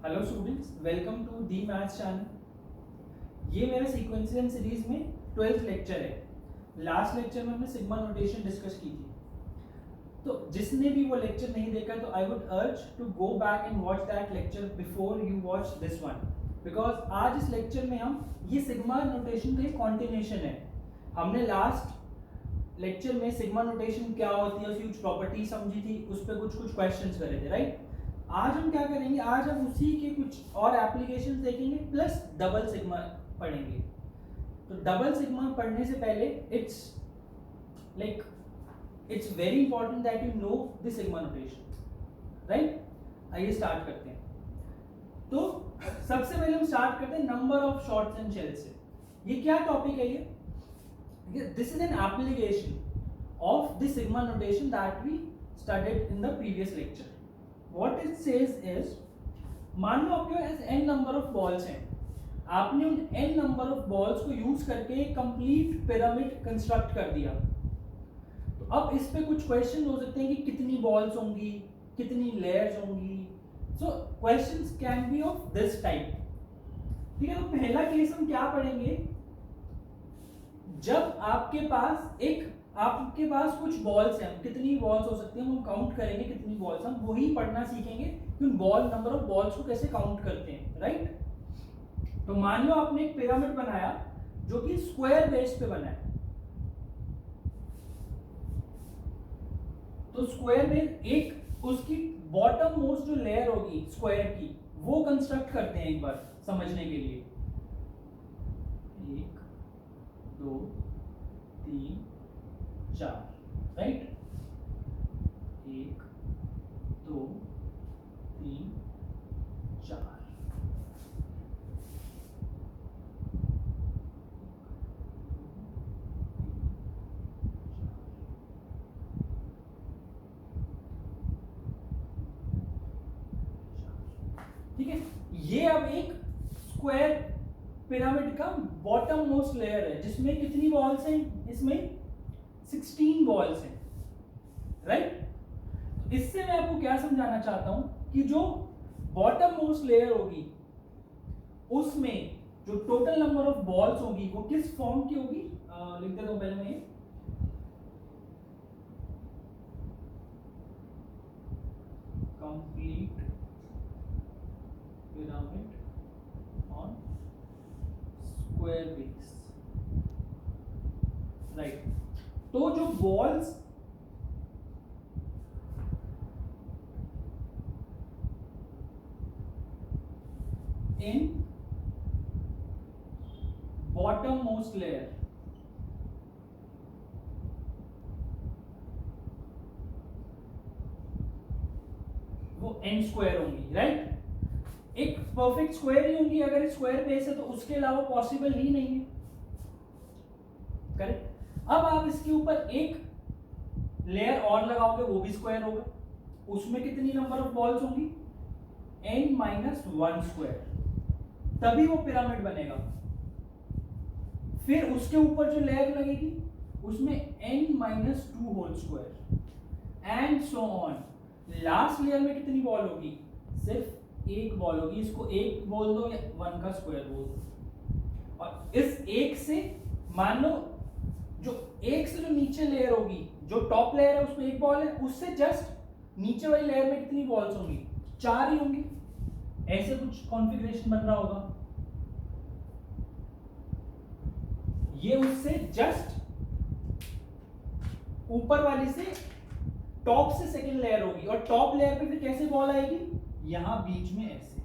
Hello students, welcome to the maths channel. ये मेरा sequential series में 12th लेक्चर है। लास्ट लेक्चर में हमने सिग्मा नोटेशन डिस्कस की थी, तो जिसने भी वो लेक्चर नहीं देखा तो I would urge to go back and watch that lecture before you watch this one, because आज इस लेक्चर में हम ये सिग्मा नोटेशन का एक कॉन्टिन्यूशन है। हमने लास्ट लेक्चर में सिग्मा नोटेशन क्या होती है उसकी कुछ प्रॉपर्टी समझी थी, उस पर कुछ क्वेश्चंस करे थे, राइट। आज हम क्या करेंगे, आज हम उसी के कुछ और एप्लीकेशंस देखेंगे प्लस डबल सिग्मा पढ़ेंगे। तो डबल सिग्मा पढ़ने से पहले it's very important that you know the sigma notation, right. आइए स्टार्ट करते हैं। तो सबसे पहले हम स्टार्ट करते हैं number of shots and shells से। ये क्या टॉपिक है? ये this is an application of the sigma notation that we studied in the previous lecture. What it says is, मान लो आपके पास n नंबर ऑफ बॉल्स हैं, आपने उन n नंबर ऑफ बॉल्स को यूज करके एक कंप्लीट पिरामिड कंस्ट्रक्ट कर दिया। तो अब इस पे कुछ क्वेश्चन हो सकते हैं कि कितनी बॉल्स होंगी, कितनी लेयर्स होंगी। सो questions can be of this type, ठीक है। तो पहला केस हम क्या पढ़ेंगे, जब आपके पास कुछ बॉल्स हैं, कितनी बॉल्स हो सकती हैं हम काउंट करेंगे, कितनी बॉल्स, हम वही पढ़ना सीखेंगे कि उन नंबर ऑफ बॉल्स को कैसे काउंट करते हैं, राइट। तो मान लो आपने एक पिरामिड बनाया जो कि स्क्वायर बेस पे बना है। तो स्क्वायर बेस, एक उसकी बॉटम मोस्ट जो लेयर होगी स्क्वायर की, वो कंस्ट्रक्ट करते हैं एक बार समझने के लिए। 1 2 3 4, राइट। 1 2 3 4। ठीक है, ये अब एक स्क्वायर पिरामिड का बॉटम मोस्ट लेयर है जिसमें कितनी बॉल्स हैं, इसमें 16 बॉल्स हैं, राइट। इससे मैं आपको क्या समझाना चाहता हूं कि जो बॉटम मोस्ट लेयर होगी उसमें जो टोटल नंबर ऑफ बॉल्स होगी वो किस फॉर्म की होगी, लिख देता हूं पहले मैं। Complete pyramid on square base, right. तो जो balls in bottom most layer वो n स्क्वायर होंगी, राइट। एक परफेक्ट स्क्वायर ही होंगी अगर स्क्वायर बेस है, तो उसके अलावा पॉसिबल ही नहीं है, करेक्ट। अब आप इसके ऊपर एक लेयर और लगाओगे, वो भी स्क्वायर होगा, उसमें कितनी नंबर ऑफ बॉल्स होंगी, n-1 स्क्वायर, तभी वो पिरामिड बनेगा। फिर उसके ऊपर जो लेयर लगेगी उसमें n-2 whole square and so on. Last layer में कितनी बॉल होगी, सिर्फ एक बॉल होगी, इसको एक बोल दो या 1 का स्क्वायर बोल दो। और इस एक से मान लो जो एक से जो नीचे लेयर होगी, जो टॉप लेयर है उसमें एक बॉल है, उससे जस्ट नीचे वाली लेयर में कितनी बॉल्स होंगी, 4 ही होंगी। ऐसे कुछ कॉन्फ़िगरेशन बन रहा होगा। ये उससे जस्ट ऊपर वाली से टॉप से सेकंड लेयर होगी, और टॉप लेयर पे फिर कैसे बॉल आएगी, यहां बीच में ऐसे,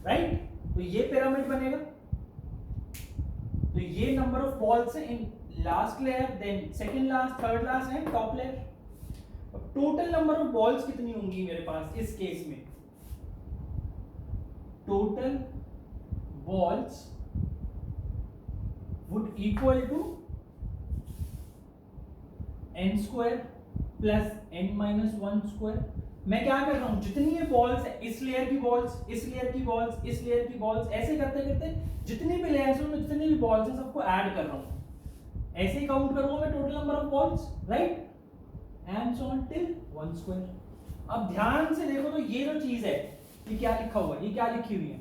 राइट। तो ये पिरामिड बनेगा। तो ये नंबर ऑफ बॉल्स है in last layer, then second last, third last and top layer. अब टोटल नंबर ऑफ बॉल्स कितनी होंगी मेरे पास इस केस में, total balls would equal to n square plus n-1 square. मैं क्या कर रहा हूं, जितनी ये बॉल्स है, इस लेयर की बॉल्स, इस लेयर की बॉल्स, इस लेयर की बॉल्स, ऐसे करते करते जितनी भी लेयर्स हैं उनमें जितनी भी बॉल्स हैं सबको ऐड कर रहा हूं। ऐसे ही काउंट करूंगा मैं total number of balls, right, and so on till 1 square. अब ध्यान से देखो तो ये जो चीज है ये क्या लिखा हुआ है, ये क्या लिखी हुई है,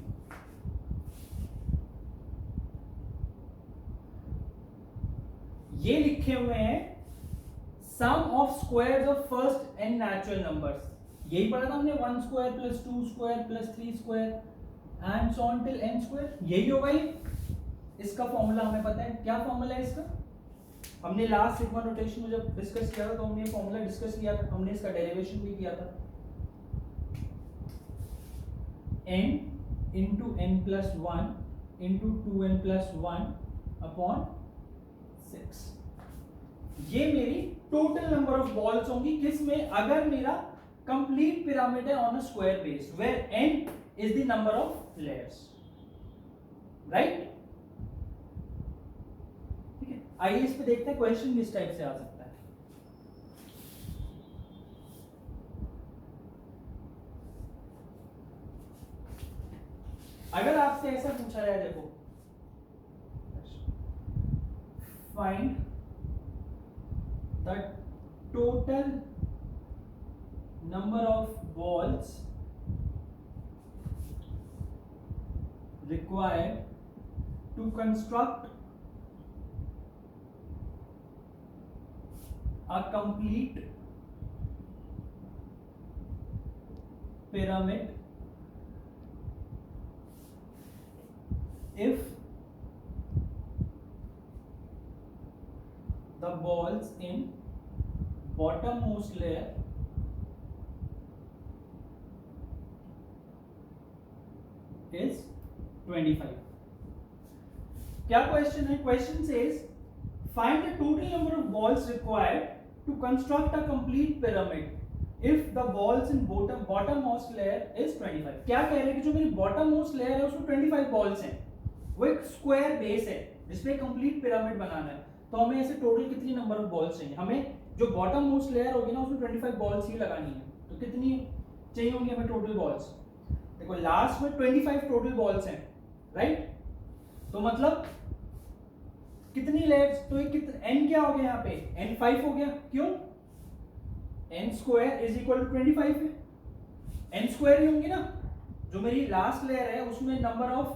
ये लिखे हुए हैं sum of squares of first n natural numbers. यही पढ़ा था हमने, 1 square plus 2 square plus 3 square and so on till n square, यही होगा ये। इसका फॉर्मूला हमें पता है, क्या फॉर्मूला है इसका, हमने लास्ट सिग्मा नोटेशन में जब डिस्कस किया था तो हमने ये फॉर्मूला डिस्कस किया था, हमने इसका डेरिवेशन भी किया था, n into n plus 1 into 2n plus 1 upon 6। ये मेरी टोटल नंबर ऑफ बॉल्स होंगी किसमें, अगर मेरा कंप्लीट पिरामिड है on a square base where n is the number of layers, right. ठीक है, आइए इस पे देखते हैं क्वेश्चन किस टाइप से आ सकता है। अगर आपसे ऐसा पूछा जाए, देखो find the total number of balls required to construct a complete pyramid if the balls in bottommost layer is 25। क्या क्वेश्चन है, question says find the total number of balls required to construct a complete pyramid if the balls in bottom most layer is 25। क्या कह रहे हैं कि जो मेरी bottom most layer है उसमें 25 बॉल्स हैं, वो एक स्क्वायर बेस है जिसपे कंप्लीट पिरामिड बनाना है, तो हमें ऐसे टोटल कितनी नंबर ऑफ बॉल्स चाहिए, हमें जो बॉटम मोस्ट लेयर होगी ना उसमें 25 बॉल्स ही लगानी है, तो कितनी चाहिए होंगी हमें टोटल बॉल्स, देखो लास्ट में 25 टोटल बॉल्स हैं, राइट। तो मतलब कितनी लेयर्स, तो ये कितना n क्या हो गया यहाँ पे, n 5 हो गया, क्यों, n square is equal to 25 है, n स्क्वायर ही होंगी ना, जो मेरी लास्ट लेयर है उसमें नंबर ऑफ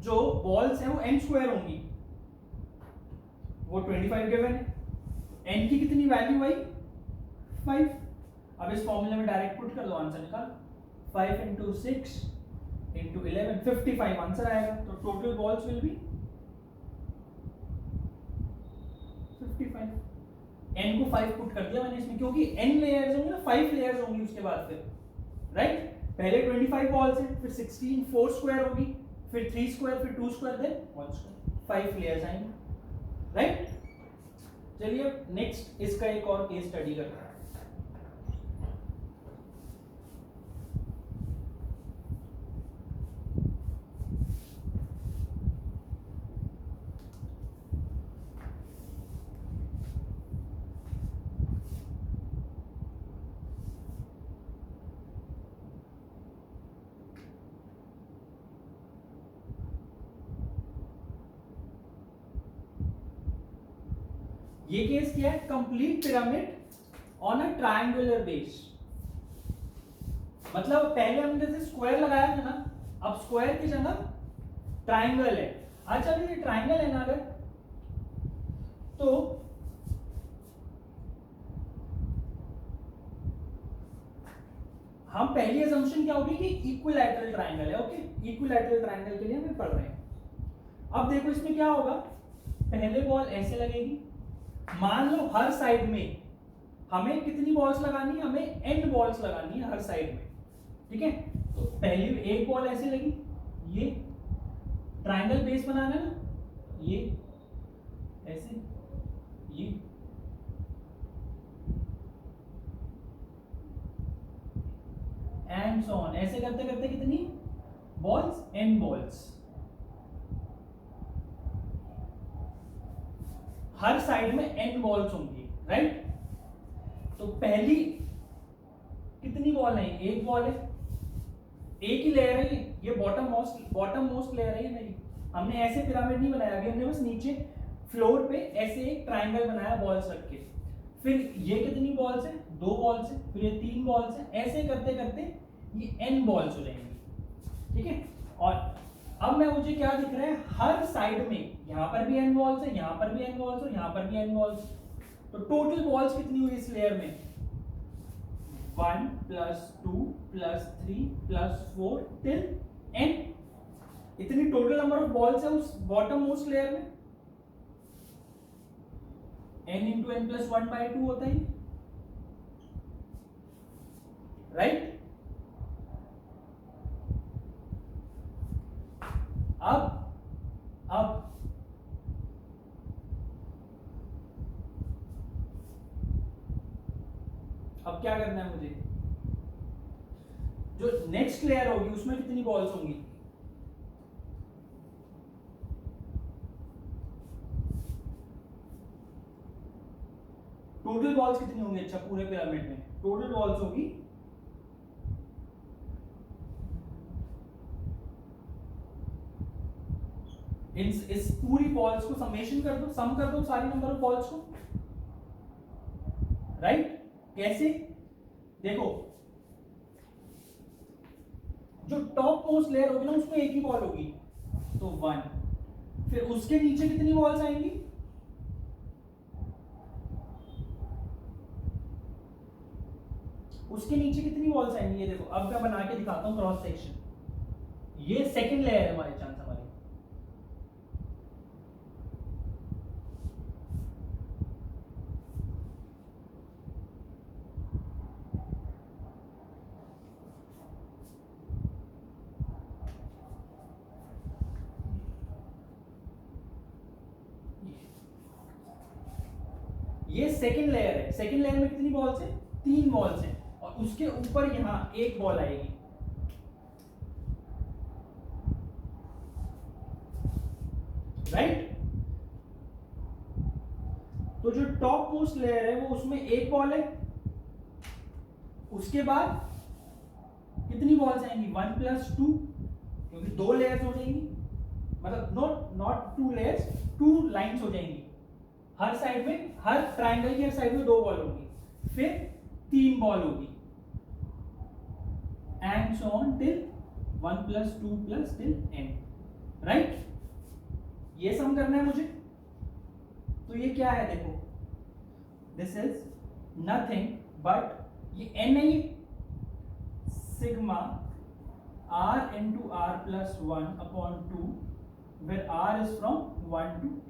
जो बॉल्स हैं वो n स्क्वायर होंगी, वो 25 गिवन है, n की कितनी वैल्यू आई 5। अब इस फॉर्मूले में डायरेक्ट पुट कर दो, आंसर निकाल, 5 into 6 into 11 55 आंसर आएगा, तो total balls will be 55। n को 5 पुट कर दिया मैंने इसमें, क्योंकि n लेयर्स होंगी ना, 5 लेयर्स होंगी उसके बाद फिर, राइट। पहले 25 बॉल्स हैं, फिर 16 4 स्क्वायर होगी, फिर 3 स्क्वायर, फिर 2 स्क्वायर, देन 1 स्क्वायर, 5 लेयर्स आएंगे, राइट। चलिए नेक्स्ट इसका एक और केस स्टडी करते हैं। ये केस क्या है, complete pyramid on a triangular base, मतलब पहले हमने जैसे स्क्वायर लगाया था ना, अब स्क्वायर की जगह ट्रायंगल है। अच्छा ये ट्रायंगल है ना, अगर तो हम पहली असम्पशन क्या होगी कि इक्विलैटरल ट्रायंगल है, ओके, इक्विलैटरल ट्रायंगल के लिए हम पढ़ रहे हैं। अब देखो इसमें क्या होगा, पहले बॉल ऐसे लगेगी, मान लो हर साइड में हमें कितनी बॉल्स लगानी है, हमें n बॉल्स लगानी है हर साइड में, ठीक है। तो पहली एक बॉल ऐसे लगी, ये ट्रायंगल बेस बनाना है ना, ये ऐसे, ये एंड सो ऑन, ऐसे करते करते कितनी बॉल्स, n बॉल्स हर साइड में n बॉल्स होंगी, राइट। तो पहली कितनी बॉल है, एक बॉल है, एक ही लेयर है, ये बॉटम मोस्ट लेयर है ये मेरी। हमने ऐसे पिरामिड नहीं बनाया, अभी हमने बस नीचे फ्लोर पे ऐसे एक ट्रायंगल बनाया बॉल्स रख के, फिर ये कितनी बॉल्स है, 2 बॉल्स है, फिर ये 3 बॉल्स है, ऐसे करते करते ये n बॉल्स हो जाएंगी, ठीक है। और अब मैं मुझे क्या दिख रहा है, हर साइड में यहाँ पर भी n बॉल्स है, यहाँ पर भी n बॉल्स और यहाँ पर भी n बॉल्स। तो टोटल बॉल्स कितनी हुई इस लेयर में, 1 + 2 + 3 + 4 till n। इतनी टोटल नंबर ऑफ बॉल्स है उस बॉटम मोस्ट लेयर में। n × n + 1/2 होता है, राइट। अब क्या करना है मुझे, जो नेक्स्ट लेयर होगी उसमें कितनी बॉल्स होंगी, टोटल बॉल्स कितनी होंगी, अच्छा पूरे पिरामिड में टोटल बॉल्स होगी इस पूरी बॉल्स को समेशन कर दो, सम कर दो सारी नंबर ऑफ बॉल्स को, राइट। कैसे, देखो जो टॉप मोस्ट लेयर होगी ना उसमें एक ही बॉल होगी, तो 1। फिर उसके नीचे कितनी बॉल्स आएंगी, उसके नीचे कितनी बॉल्स आएंगी, ये देखो अब मैं बना के दिखाता हूं क्रॉस सेक्शन। ये सेकंड लेयर है हमारे चांस हमारी, ये सेकंड लेयर है। सेकंड लेयर में कितनी बॉल्स है, 3 बॉल्स हैं, और उसके ऊपर यहां एक बॉल आएगी, राइट। तो जो टॉप मोस्ट लेयर है वो उसमें एक बॉल है, उसके बाद कितनी बॉल्स आएंगी, 1 + 2, क्योंकि 2 लेयर्स हो जाएंगी, मतलब नॉट 2 लेयर्स, 2 लाइंस हो जाएंगी, हर साइड में, हर ट्रायंगल की हर साइड में 2 बॉल होगी, फिर 3 बॉल होगी, and so on till 1 + 2 + till n, right. ये सम करना है मुझे। तो ये क्या है, देखो दिस इज नथिंग बट ये n है, ये sigma r × r + 1/2, where r is from 1 to n.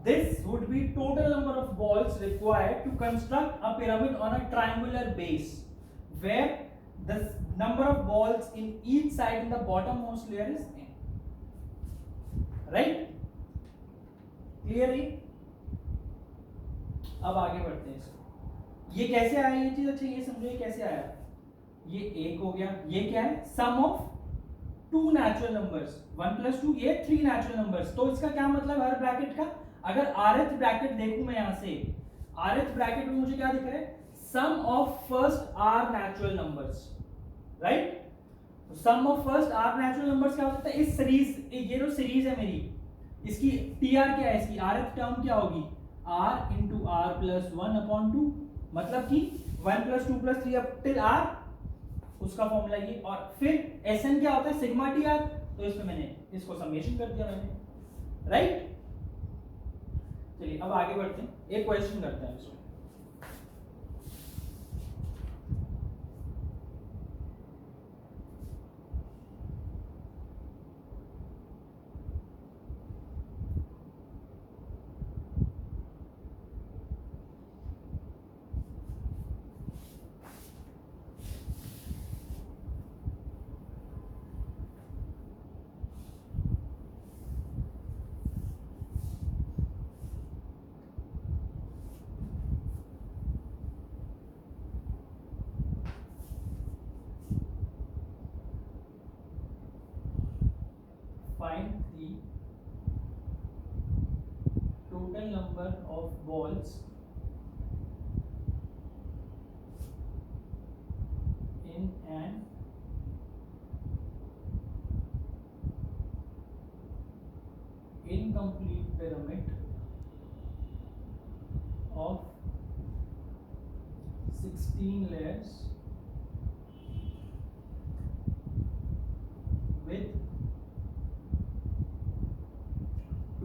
This would be total number of balls required to construct a pyramid on a triangular base, where the number of balls in each side in the bottommost layer is n. Right? Clear है? अब आगे बढ़ते हैं इसको। ये कैसे आया ये चीज, अच्छा ये समझो ये कैसे आया। ये एक हो गया, ये क्या है, सम ऑफ 2 नेचुरल नंबर्स, 1 + 2, ये 3 नेचुरल नंबर्स। तो इसका क्या मतलब हर ब्रैकेट का, अगर rth ब्रैकेट देखूं मैं यहां से, rth ब्रैकेट में मुझे क्या दिख रहा है, sum of first r natural numbers, right. Sum of first r natural numbers क्या हो सकता है, इस सीरीज, ये जो सीरीज है मेरी, इसकी tr क्या है, इसकी rth टर्म क्या होगी, r × r + 1/2, मतलब कि 1 + 2 + 3 up till r, उसका फॉर्मूला ये। और फिर Sn क्या होता है, सिग्मा tr, तो इसमें मैंने इसको समेशन कर दिया मैंने, राइट। चलिए अब आगे बढ़ते हैं, एक क्वेश्चन करते हैं इसमें। Find the total number of balls in an incomplete pyramid of 16 layers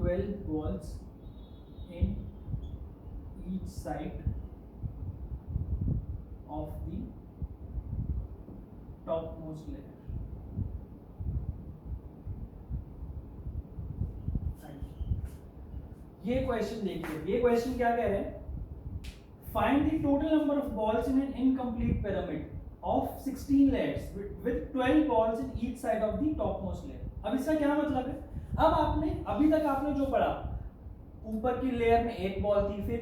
12 balls in each side of the topmost layer. ये क्वेश्चन देखिए, ये क्वेश्चन क्या कह रहे हैं, find the total number of balls in an incomplete pyramid of 16 layers with 12 balls in each side of the topmost layer. अब इसका क्या मतलब है, अब आपने अभी तक आपने जो पढ़ा, ऊपर की लेयर में एक बॉल थी,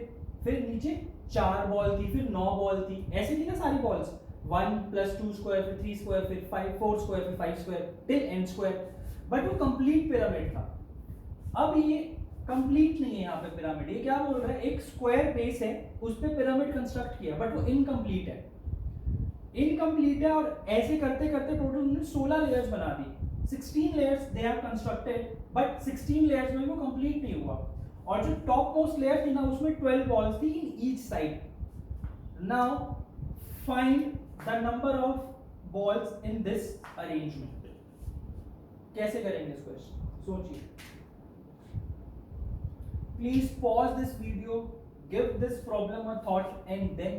फिर नीचे 4 बॉल थी, फिर 9 बॉल थी, ऐसी थी ना सारी बॉल्स, 1 + 2 स्क्वायर, फिर 3 स्क्वायर, फिर 5 4 स्क्वायर, फिर 5 square till n square, but वो कंप्लीट पिरामिड था। अब ये कंप्लीट नहीं है, यहाँ पे पिरामिड, ये क्या बोल रहा है, एक स्क्वायर बेस है, उस पे पिरामिड कंस्ट्रक्ट किया, बट वो इनकम्प्लीट है, इनकम्प्लीट है, और ऐसे करते करते टोटल उन्होंने 16 लेयर्स बना दी, 16 layers they have constructed, but 16 layers में वो कंप्लीट नहीं हुआ, और जो टॉप मोस्ट लेयर थी ना उसमें 12 बॉल्स थी in each side. Now find the number of balls in this arrangement. कैसे करेंगे इस क्वेश्चन, सोचिए। Please pause this video, give this problem a thought, and then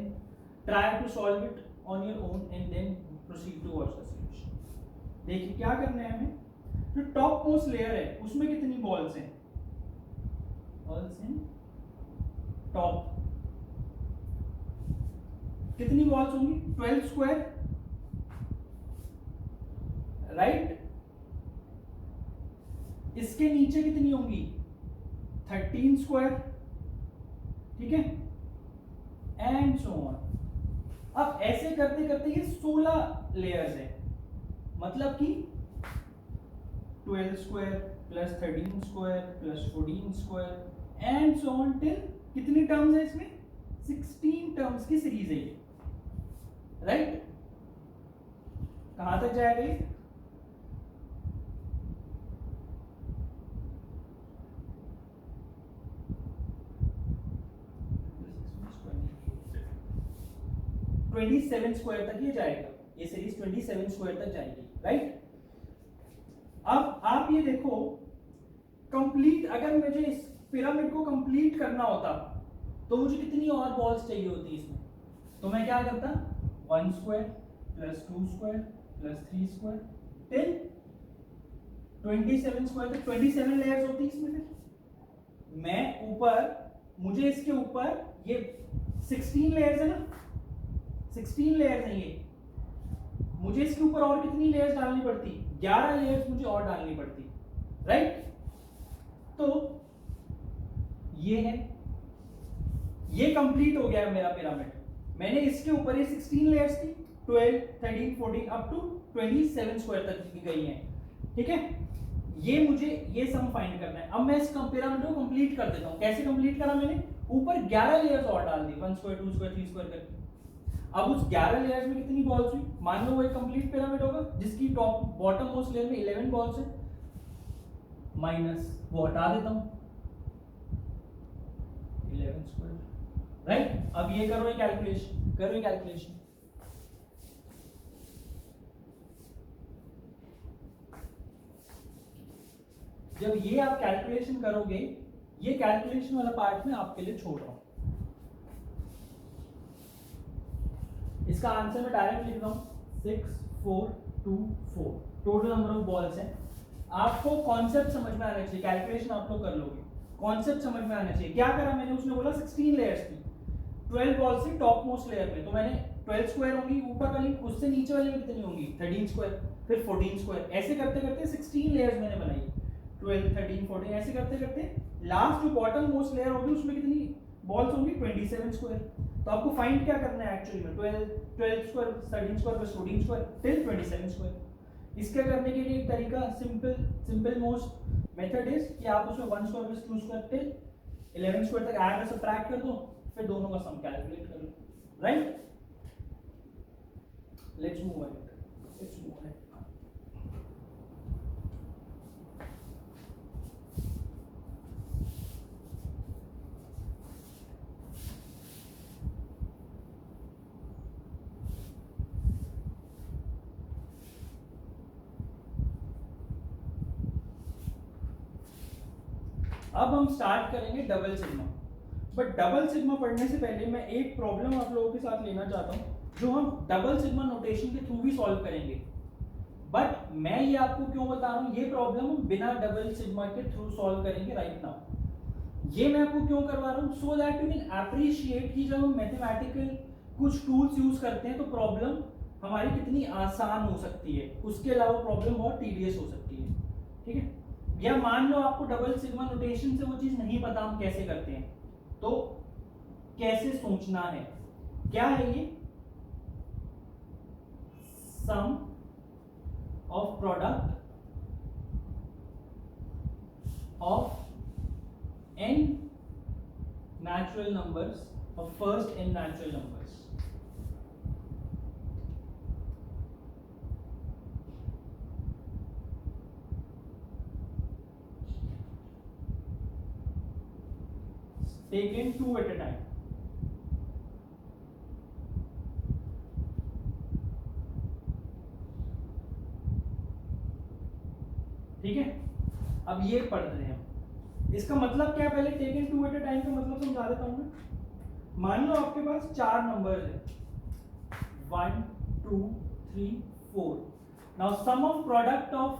try to solve it on your own, and then proceed towards the solution. देखिए क्या करना है हमें, जो टॉप मोस्ट लेयर है उसमें कितनी बॉल्स हैं, बॉल्स इन टॉप कितनी बॉल्स होंगी, 12 स्क्वायर, राइट। इसके नीचे कितनी होंगी, 13 स्क्वायर, ठीक है, एंड सो ऑन। अब ऐसे करते करते ये 16 लेयर्स है, मतलब कि 12 square plus 13 square plus 14 square and so on till कितनी टर्म्स है इसमें, 16 टर्म्स की सीरीज है ये, राइट। कहां तक जाएगा ये, सेवन स्क्वायर तक ये जाएगा, ये सीरीज 27 स्क्वायर तक जाएगी, राइट। अब आप ये देखो, कंप्लीट अगर मुझे इस पिरामिड को कंप्लीट करना होता तो मुझे कितनी और बॉल्स चाहिए होती इसमें, तो मैं क्या करता, 1 square plus 2 square plus 3 square till 27 square तक 27 लेयर्स होती इसमें। फिर मैं ऊपर, मुझे इसके ऊपर ये 16 लेयर्स है ना, 16 लेयर्स हैं ये, मुझे इसके ऊपर और कितनी लेयर्स डालनी पड़ती, 11 लेयर्स मुझे और डालनी पड़ती, राइट। तो ये है, ये कंप्लीट हो गया मेरा पिरामिड, मैंने इसके ऊपर ये 16 लेयर्स थी, 12 13 14 अप टू 27 स्क्वायर तक की गई हैं, ठीक है। ये मुझे ये सम फाइंड करना है। अब मैं इस पिरामिड को कंप्लीट कर देता हूं। कैसे कंप्लीट करा मैंने, ऊपर 11 लेयर्स और डाल दी, 1 स्क्वायर 2 स्क्वायर 3 स्क्वायर करके। अब उस 11 लेयर्स में कितनी बॉल्स हुई, मान लो वो एक कंप्लीट पिरामिड होगा जिसकी टॉप बॉटम मोस्ट लेयर में 11 बॉल्स है, माइनस वो हटा देता हूं 11 स्क्वायर, राइट। अब ये करो, ये कैलकुलेशन करो, ये कैलकुलेशन, जब ये आप कैलकुलेशन करोगे, ये कैलकुलेशन वाला पार्ट में आपके लिए छोड़ रहा हूं, इसका आंसर मैं डायरेक्ट लिख रहा हूं 6 4 2 4 टोटल नंबर ऑफ बॉल्स है। आपको कॉन्सेप्ट समझ में आना चाहिए, कैलकुलेशन आप लोग कर लोगे, कॉन्सेप्ट समझ में आना चाहिए। क्या करा मैंने, उसने बोला 16 लेयर्स थी, 12 बॉल्स थी टॉप मोस्ट लेयर में, तो मैंने 12 स्क्वायर होंगी ऊपर वाली, उससे नीचे वाली में कितनी होंगी 13 स्क्वायर, फिर 14 स्क्वायर, ऐसे करते करते 16 लेयर्स मैंने बनाई, 12 13 14, ऐसे करते करते लास्ट जो बॉटम मोस्ट लेयर होगी उसमें कितनी बॉल्स होंगी 27 स्क्वायर। तो आपको फाइंड क्या करना है एक्चुअली में, 12 square 13 square plus 14 square till 27 square. इसके करने के लिए एक तरीका, सिंपल मोस्ट मेथड इज कि आप उसमें 1 square plus 2 square till 11 square तक ऐड और सबट्रैक्ट कर दो, फिर दोनों का सम कैलकुलेट कर लो, राइट। Let's move ahead. अब हम स्टार्ट करेंगे double sigma. But double sigma पढ़ने से पहले मैं एक प्रॉब्लम आप लोगों के साथ लेना चाहता हूँ, जो हम डबल सिग्मा नोटेशन के थ्रू भी सॉल्व करेंगे। बट मैं ये आपको क्यों बता रहा हूँ, ये प्रॉब्लम हम बिना डबल सिग्मा के थ्रू सॉल्व करेंगे राइट नाउ। ये मैं आपको क्यों करवा रहा हूँ, so that you can appreciate कि जब हम मैथमेटिकल कुछ टूल्स यूज करते हैं तो प्रॉब्लम हमारी कितनी आसान हो सकती है, उसके अलावा प्रॉब्लम बहुत टीडियस हो सकती है। ठीक है, या मान लो आपको डबल सिग्मा नोटेशन से वो चीज नहीं पता हम कैसे करते हैं, तो कैसे सोचना है, क्या है ये, sum of product of n natural numbers of first n natural numbers। taken two at a time। ठीक है, अब ये पढ़ रहे हैं हम, इसका मतलब क्या है, पहले taken two at a time का मतलब समझा देता हूं मैं। मान लो आपके पास 4 नंबर है 1 2 3 4। Now sum of product of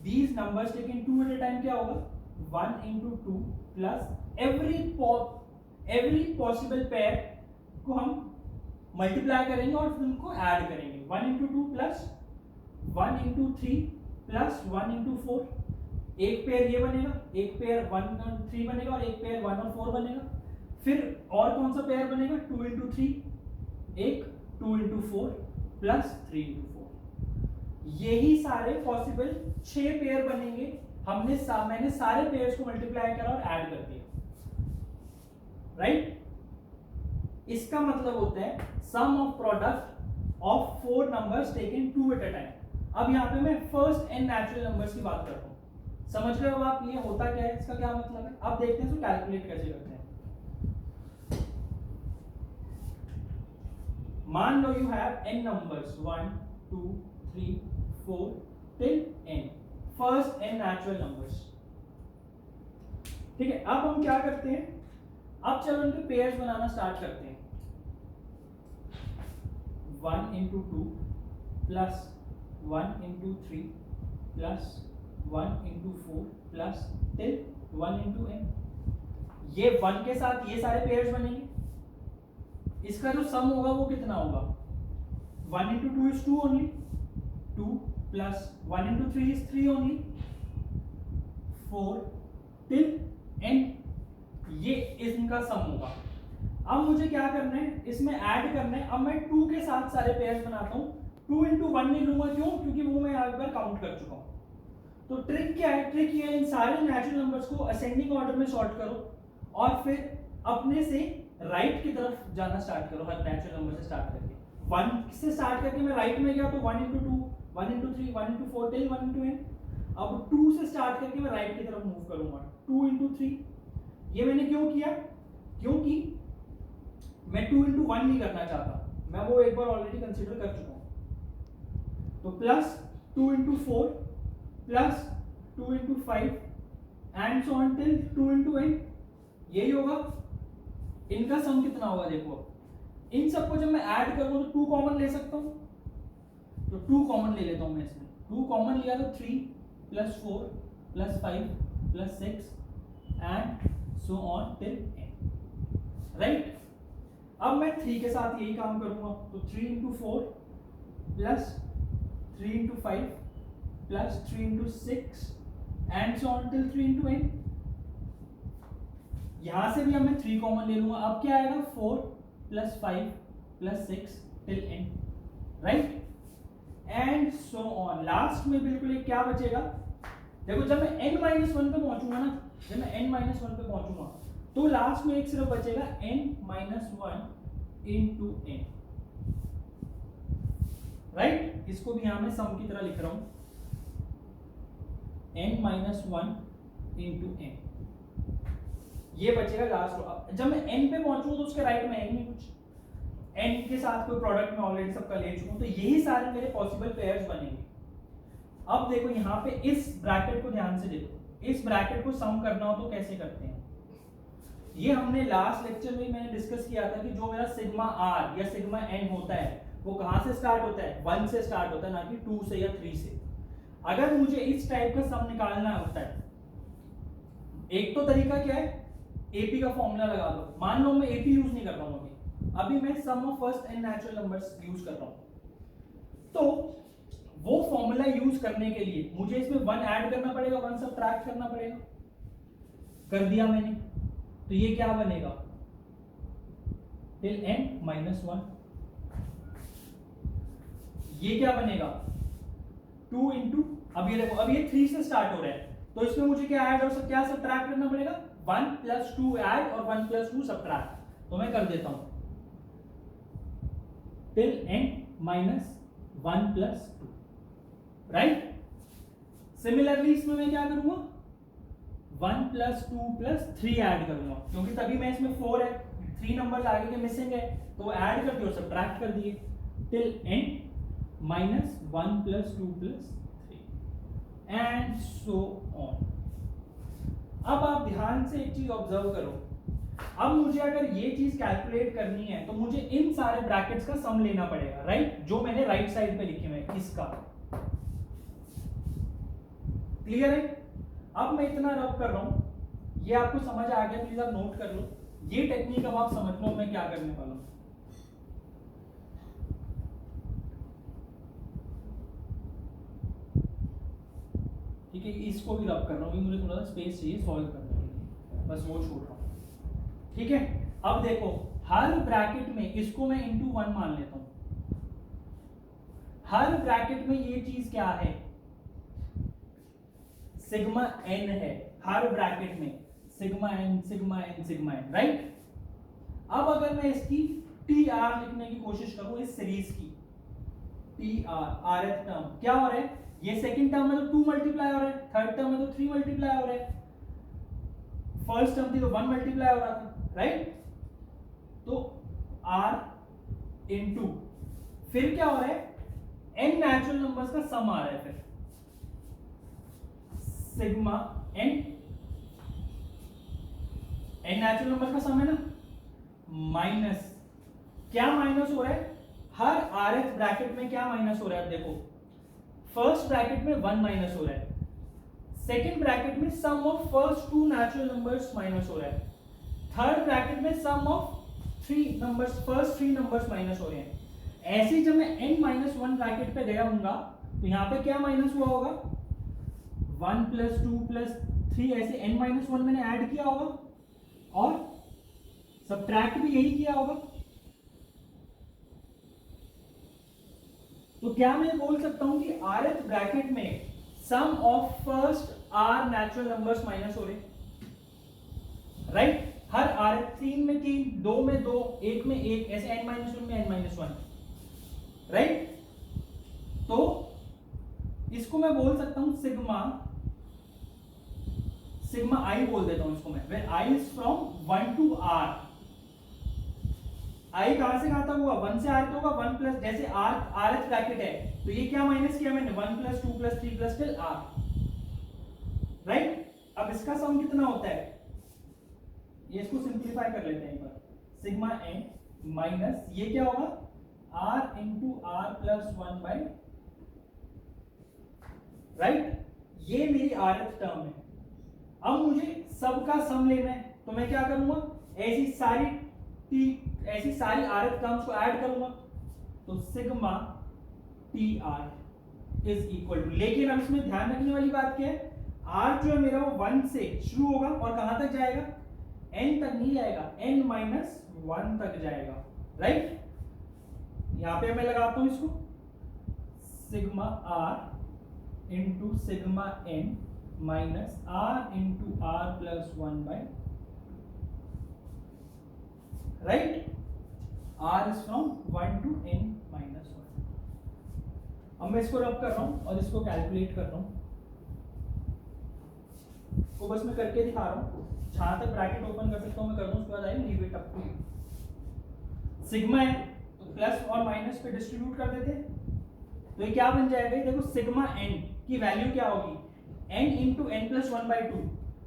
these numbers taken two at a time क्या होगा, 1 into 2 plus every possible pair को हम मल्टीप्लाई करेंगे और फिर उनको ऐड करेंगे। 1 into 2 plus 1 into 3 plus 1 into 4, एक पेयर ये बनेगा, एक पेयर 1 और 3 बनेगा और एक पेयर 1 और 4 बनेगा। फिर और कौन सा पेयर बनेगा, 2 into 3, एक 2 into 4 प्लस 3 into 4। यही सारे पॉसिबल 6 पेयर बनेंगे। मैंने सारे पेयर्स को मल्टीप्लाई करा और ऐड कर दिया, राइट। इसका मतलब होता है sum of product of 4 numbers taken 2 at a time. अब यहाँ पे मैं फर्स्ट एंड नेचुरल नंबर्स की बात करता हूँ, समझ रहे हो आप ये होता क्या है, इसका क्या मतलब है। अब देखते हैं इसको कैलकुलेट कैसे करते हैं। मान लो you have n numbers 1 2 3 4 till n, first and natural numbers. ठीक है, अब हम क्या करते हैं, अब चलो इनके पेयर्स बनाना स्टार्ट करते हैं। 1 into 2 plus 1 into 3 plus 1 into 4 plus till 1 into n। ये 1 के साथ ये सारे पेयर्स बनेंगे। इसका जो सम होगा वो कितना होगा, 1 into 2 is 2 only, 2 plus 1 into 3 is 3 only, 4 till n। ये इनका सम होगा। अब मुझे क्या करना है, इसमें ऐड करना है। अब मैं 2 के साथ सारे पेयर्स बनाता हूँ। 2 into 1 नहीं लूंगा, क्यों, क्योंकि वो मैं एक बार काउंट कर चुका हूँ। तो ट्रिक क्या है, ट्रिक ये है इन सारे नेचुरल नंबर्स को असेंडिंग ऑर्डर में सॉर्ट करो और फिर अपने से राइट की तरफ जाना स्टार्ट करो, हर नेचुरल नंबर से स्टार्ट करके। 1 से स्टार्ट करके मैं राइट में गया तो 1 into 2 1 into 3 1 into 4 till 1 into n। अब 2 से स्टार्ट करके मैं राइट की तरफ मूव करूंगा, 2 into 3। ये मैंने क्यों किया, क्योंकि मैं 2 into 1 नहीं करना चाहता, मैं वो एक बार ऑलरेडी कंसीडर कर चुका हूं। तो plus 2 into 4 plus 2 into 5 and so on till 2 into n। यही होगा। इनका सम कितना होगा, देखो इन सबको जब मैं ऐड करूं तो 2 कॉमन ले सकता हूं, तो 2 कॉमन ले लेता हूं मैं इसमें। 2 कॉमन लिया तो 3 plus 4 plus 5 plus 6 and so on till n, right. अब मैं 3 के साथ यही काम करूंगा, तो 3 into 4 plus 3 into 5 plus 3 into 6 and so on till 3 into n। यहां से भी अब मैं 3 कॉमन ले लूंगा। अब क्या आएगा, 4 plus 5 plus 6 till n, right and so on. Last में बिल्कुल एक क्या बचेगा, देखो जब मैं n-1 पे पहुंचूंगा ना, जब मैं n-1 पे पहुंचूंगा तो लास्ट में एक सिर्फ बचेगा n-1 into n, राइट। इसको भी यहां मैं सम की तरह लिख रहा हूं, n-1 into n। ये बचेगा लास्ट रो। जब मैं n पे पहुंचूंगा तो उसके राइट में है ही नहीं कुछ, n के साथ कोई प्रोडक्ट में ऑलरेडी सबका ले चुका हूं, तो यही सारे मेरे पॉसिबल पेयर्स बनेंगे। अब देखो यहाँ पे इस ब्रैकेट को ध्यान से देखो, इस ब्रैकेट को सम करना हो तो कैसे करते हैं? ये हमने लास्ट लेक्चर में मैंने डिस्कस किया था कि जो मेरा सिग्मा आर या सिग्मा एन होता है वो कहां से स्टार्ट होता है? 1 से स्टार्ट होता है, ना कि 2 से या 3 से। अगर मुझे इस टाइप का सम निकालना होता है, एक तो तरीका क्या है, एपी का फॉर्मूला लगा दो। मान लो मैं एपी यूज नहीं कर रहा हूं, अभी मैं sum of first and natural numbers use कर रहा हूं। तो वो फॉर्मूला यूज करने के लिए मुझे इसमें 1 ऐड करना पड़ेगा, 1 सब्ट्रैक्ट करना पड़ेगा। कर दिया मैंने, तो ये क्या बनेगा? Till n -1। ये क्या बनेगा? 2 इंटू, अब ये देखो, अब ये 3 से स्टार्ट हो रहा है, तो इसमें मुझे क्या ऐड और क्या सब्ट्रैक्ट करना पड़ेगा? 1 + 2 ऐड और 1 + 2 सब्ट्रैक्ट। तो मैं कर देता हूं, टिल n -1 + 2, राइट। सिमिलरली इसमें मैं क्या करूंगा? 1 + 2 + 3 ऐड करूंगा, क्योंकि तभी मैं इसमें 4 है, 3 नंबर आगे के मिसिंग है, तो वो ऐड कर दिए और सब्ट्रैक्ट कर दिए, till n -1 + 2 + 3 and so on. अब आप ध्यान से एक चीज ऑब्जर्व करो, अब मुझे अगर ये चीज कैलकुलेट करनी है तो मुझे इन सारे ब्रैकेट्स का सम लेना पड़ेगा, राइट, जो मैंने राइट साइड पे लिखे हुए हैं, इसका। क्लियर है? अब मैं इतना रब कर रहा हूं, ये आपको समझ आ गया, प्लीज आप नोट कर लो। ये टेक्निक अब आप समझ लो मैं क्या करने वाला हूं। ठीक है, इसको भी रब कर रहा हूं, मुझे थोड़ा सा स्पेस चाहिए सॉल्व करने के लिए, बस वो छोड़ रहा हूं। ठीक है, अब देखो, हर ब्रैकेट में इसको मैं इंटू 1 मान लेता हूं। हर ब्रैकेट में ये चीज क्या है? सिग्मा एन है, हर ब्रैकेट में sigma n sigma n sigma n, right. अब अगर मैं इसकी टी आर लिखने की कोशिश करूं, इस सीरीज की टी आर, आरएथ टर्म क्या हो रहा है? ये सेकंड टर्म में तो 2 मल्टीप्लाई हो रहा है, थर्ड टर्म में तो 3 मल्टीप्लाई हो रहा है, फर्स्ट टर्म थी तो 1 मल्टीप्लाई हो रहा था, राइट। तो r इंटू, फिर क्या हो रहा है? n नेचुरल नंबर्स का सम आ रहा है, फिर सिग्मा n नेचुरल नंबर्स का सम है ना, माइनस, क्या माइनस हो रहा है? हर rth ब्रैकेट में क्या माइनस हो रहा है? अब देखो, फर्स्ट ब्रैकेट में 1 माइनस हो रहा है, सेकेंड ब्रैकेट में sum of first 2 natural numbers minus हो रहा है, थर्ड ब्रैकेट में sum of 3 numbers, first 3 numbers minus हो रहे हैं। ऐसे जब मैं n-1 ब्रैकेट पे गया हूंगा तो यहां पे क्या माइनस हुआ होगा? 1 + 2 + 3, ऐसे n-1 मैंने ऐड किया होगा और सब्ट्रैक्ट भी यही किया होगा। तो क्या मैं बोल सकता हूं कि rth ब्रैकेट में sum of first r natural numbers minus हो रहे, राइट। हर rth 3 में 3, 2 में 2, 1 में 1, ऐसे n-1 में n-1, राइट। तो इसको मैं बोल सकता हूं सिग्मा आई बोल देता हूं इसको मैं, where I is from 1 to r। आई कहां से कहां तक होगा? 1 से r तक होगा, 1 प्लस, जैसे r rth ब्रैकेट है तो ये क्या माइनस किया मैंने? 1 + 2 + 3 + till r, राइट। अब इसका सम कितना होता है? ये इसको सिंपलीफाई कर लेते हैं एक बार, सिग्मा n माइनस ये क्या होगा? r into r + 1/, right. ये मेरी rth टर्म है। अब मुझे सबका सम लेना है तो मैं क्या करूंगा? ऐसी सारी rth टर्म्स को ऐड करूंगा, तो sigma T r is equal to, लेकिन अब इसमें ध्यान रखने वाली बात क्या है? r जो है मेरा वो 1 से शुरू होगा और कहां तक जाएगा? n तक नहीं जाएगा, n-1 तक जाएगा, राइट। यहां पे मैं लगाता हूं इसको, sigma r into sigma n minus r into r + 1/, right. r is from 1 to n-1। अब मैं इसको रब कर रहा हूं और इसको कैलकुलेट कर रहा हूं, को बस मैं करके दिखा रहा हूं, जहां तक ब्रैकेट ओपन कर सकता हूं मैं कर दूं, उसके बाद I leave it up to you. Sigma है तो प्लस और माइनस पे डिस्ट्रीब्यूट कर देते, तो ये क्या बन जाएगा? देखो सिग्मा n की वैल्यू क्या होगी? n into n plus one by two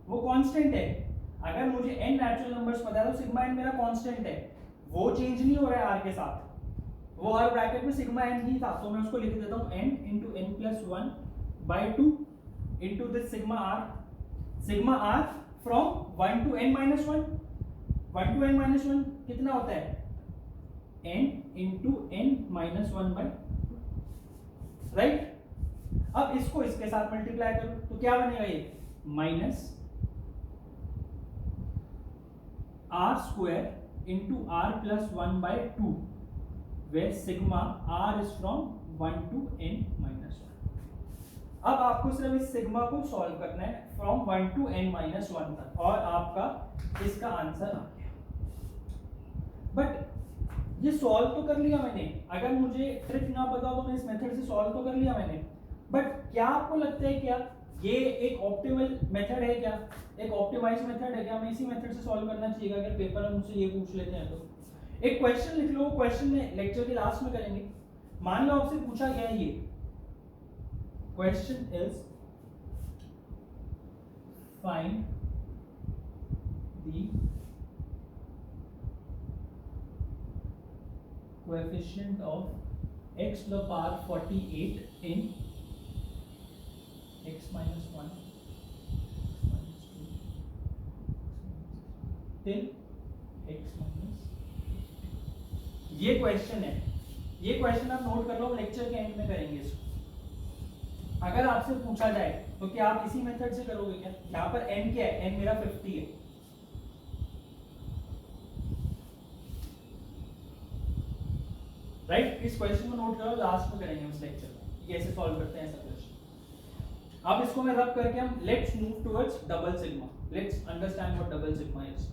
वो कांस्टेंट है। अगर मुझे n नेचुरल नंबर्स पता है तो सिग्मा n मेरा कांस्टेंट है, वो चेंज नहीं हो रहा है r के साथ, वो हर ब्रैकेट में सिग्मा n ही था, तो मैं उसको लिख देता हूँ n into n plus one by two into this sigma r from 1 to n minus one. 1 to n minus one कितना होता है n into n minus one by, right. अब इसको इसके साथ मल्टीप्लाई करो तो क्या बनेगा, ये minus r square into r plus one by two, where sigma are is from 1 to n minus one. अब आपको सिर्फ इस सिग्मा को सॉल्व करना है from 1 to n minus one तक, और आपका इसका आंसर आ गया। बट ये सॉल्व तो कर लिया मैंने, अगर मुझे ट्रिक ना पता तो मैं इस मेथड से सॉल्व तो कर लिया मैंने, बट क्या आपको लगता है क्या ये एक ऑप्टिमल मेथड है, क्या एक ऑप्टिमाइज मेथड है, क्या हमें इसी मेथड से सॉल्व करना चाहिए? अगर पेपर में मुझसे ये पूछ लेते हैं तो एक क्वेश्चन लिख लो, क्वेश्चन में लेक्चर के लास्ट में करेंगे। मान लो आपसे पूछा गया है ये question is find the coefficient of x to the power 48 in x minus 1 x minus 2 till x minus, ये क्वेश्चन है, ये क्वेश्चन आप नोट कर लो, लेक्चर के एंड में करेंगे इसको। अगर आपसे पूछा जाए तो क्या आप इसी मेथड से करोगे क्या? यहाँ पर n क्या है, n मेरा 50 है, राइट। इस क्वेश्चन को नोट करो, लास्ट में करेंगे इस लेक्चर में कैसे सॉल्व करते हैं ऐसा क्वेश्चन। अब इसको मैं रब करके हम let's move towards double sigma, let's understand what double sigma is.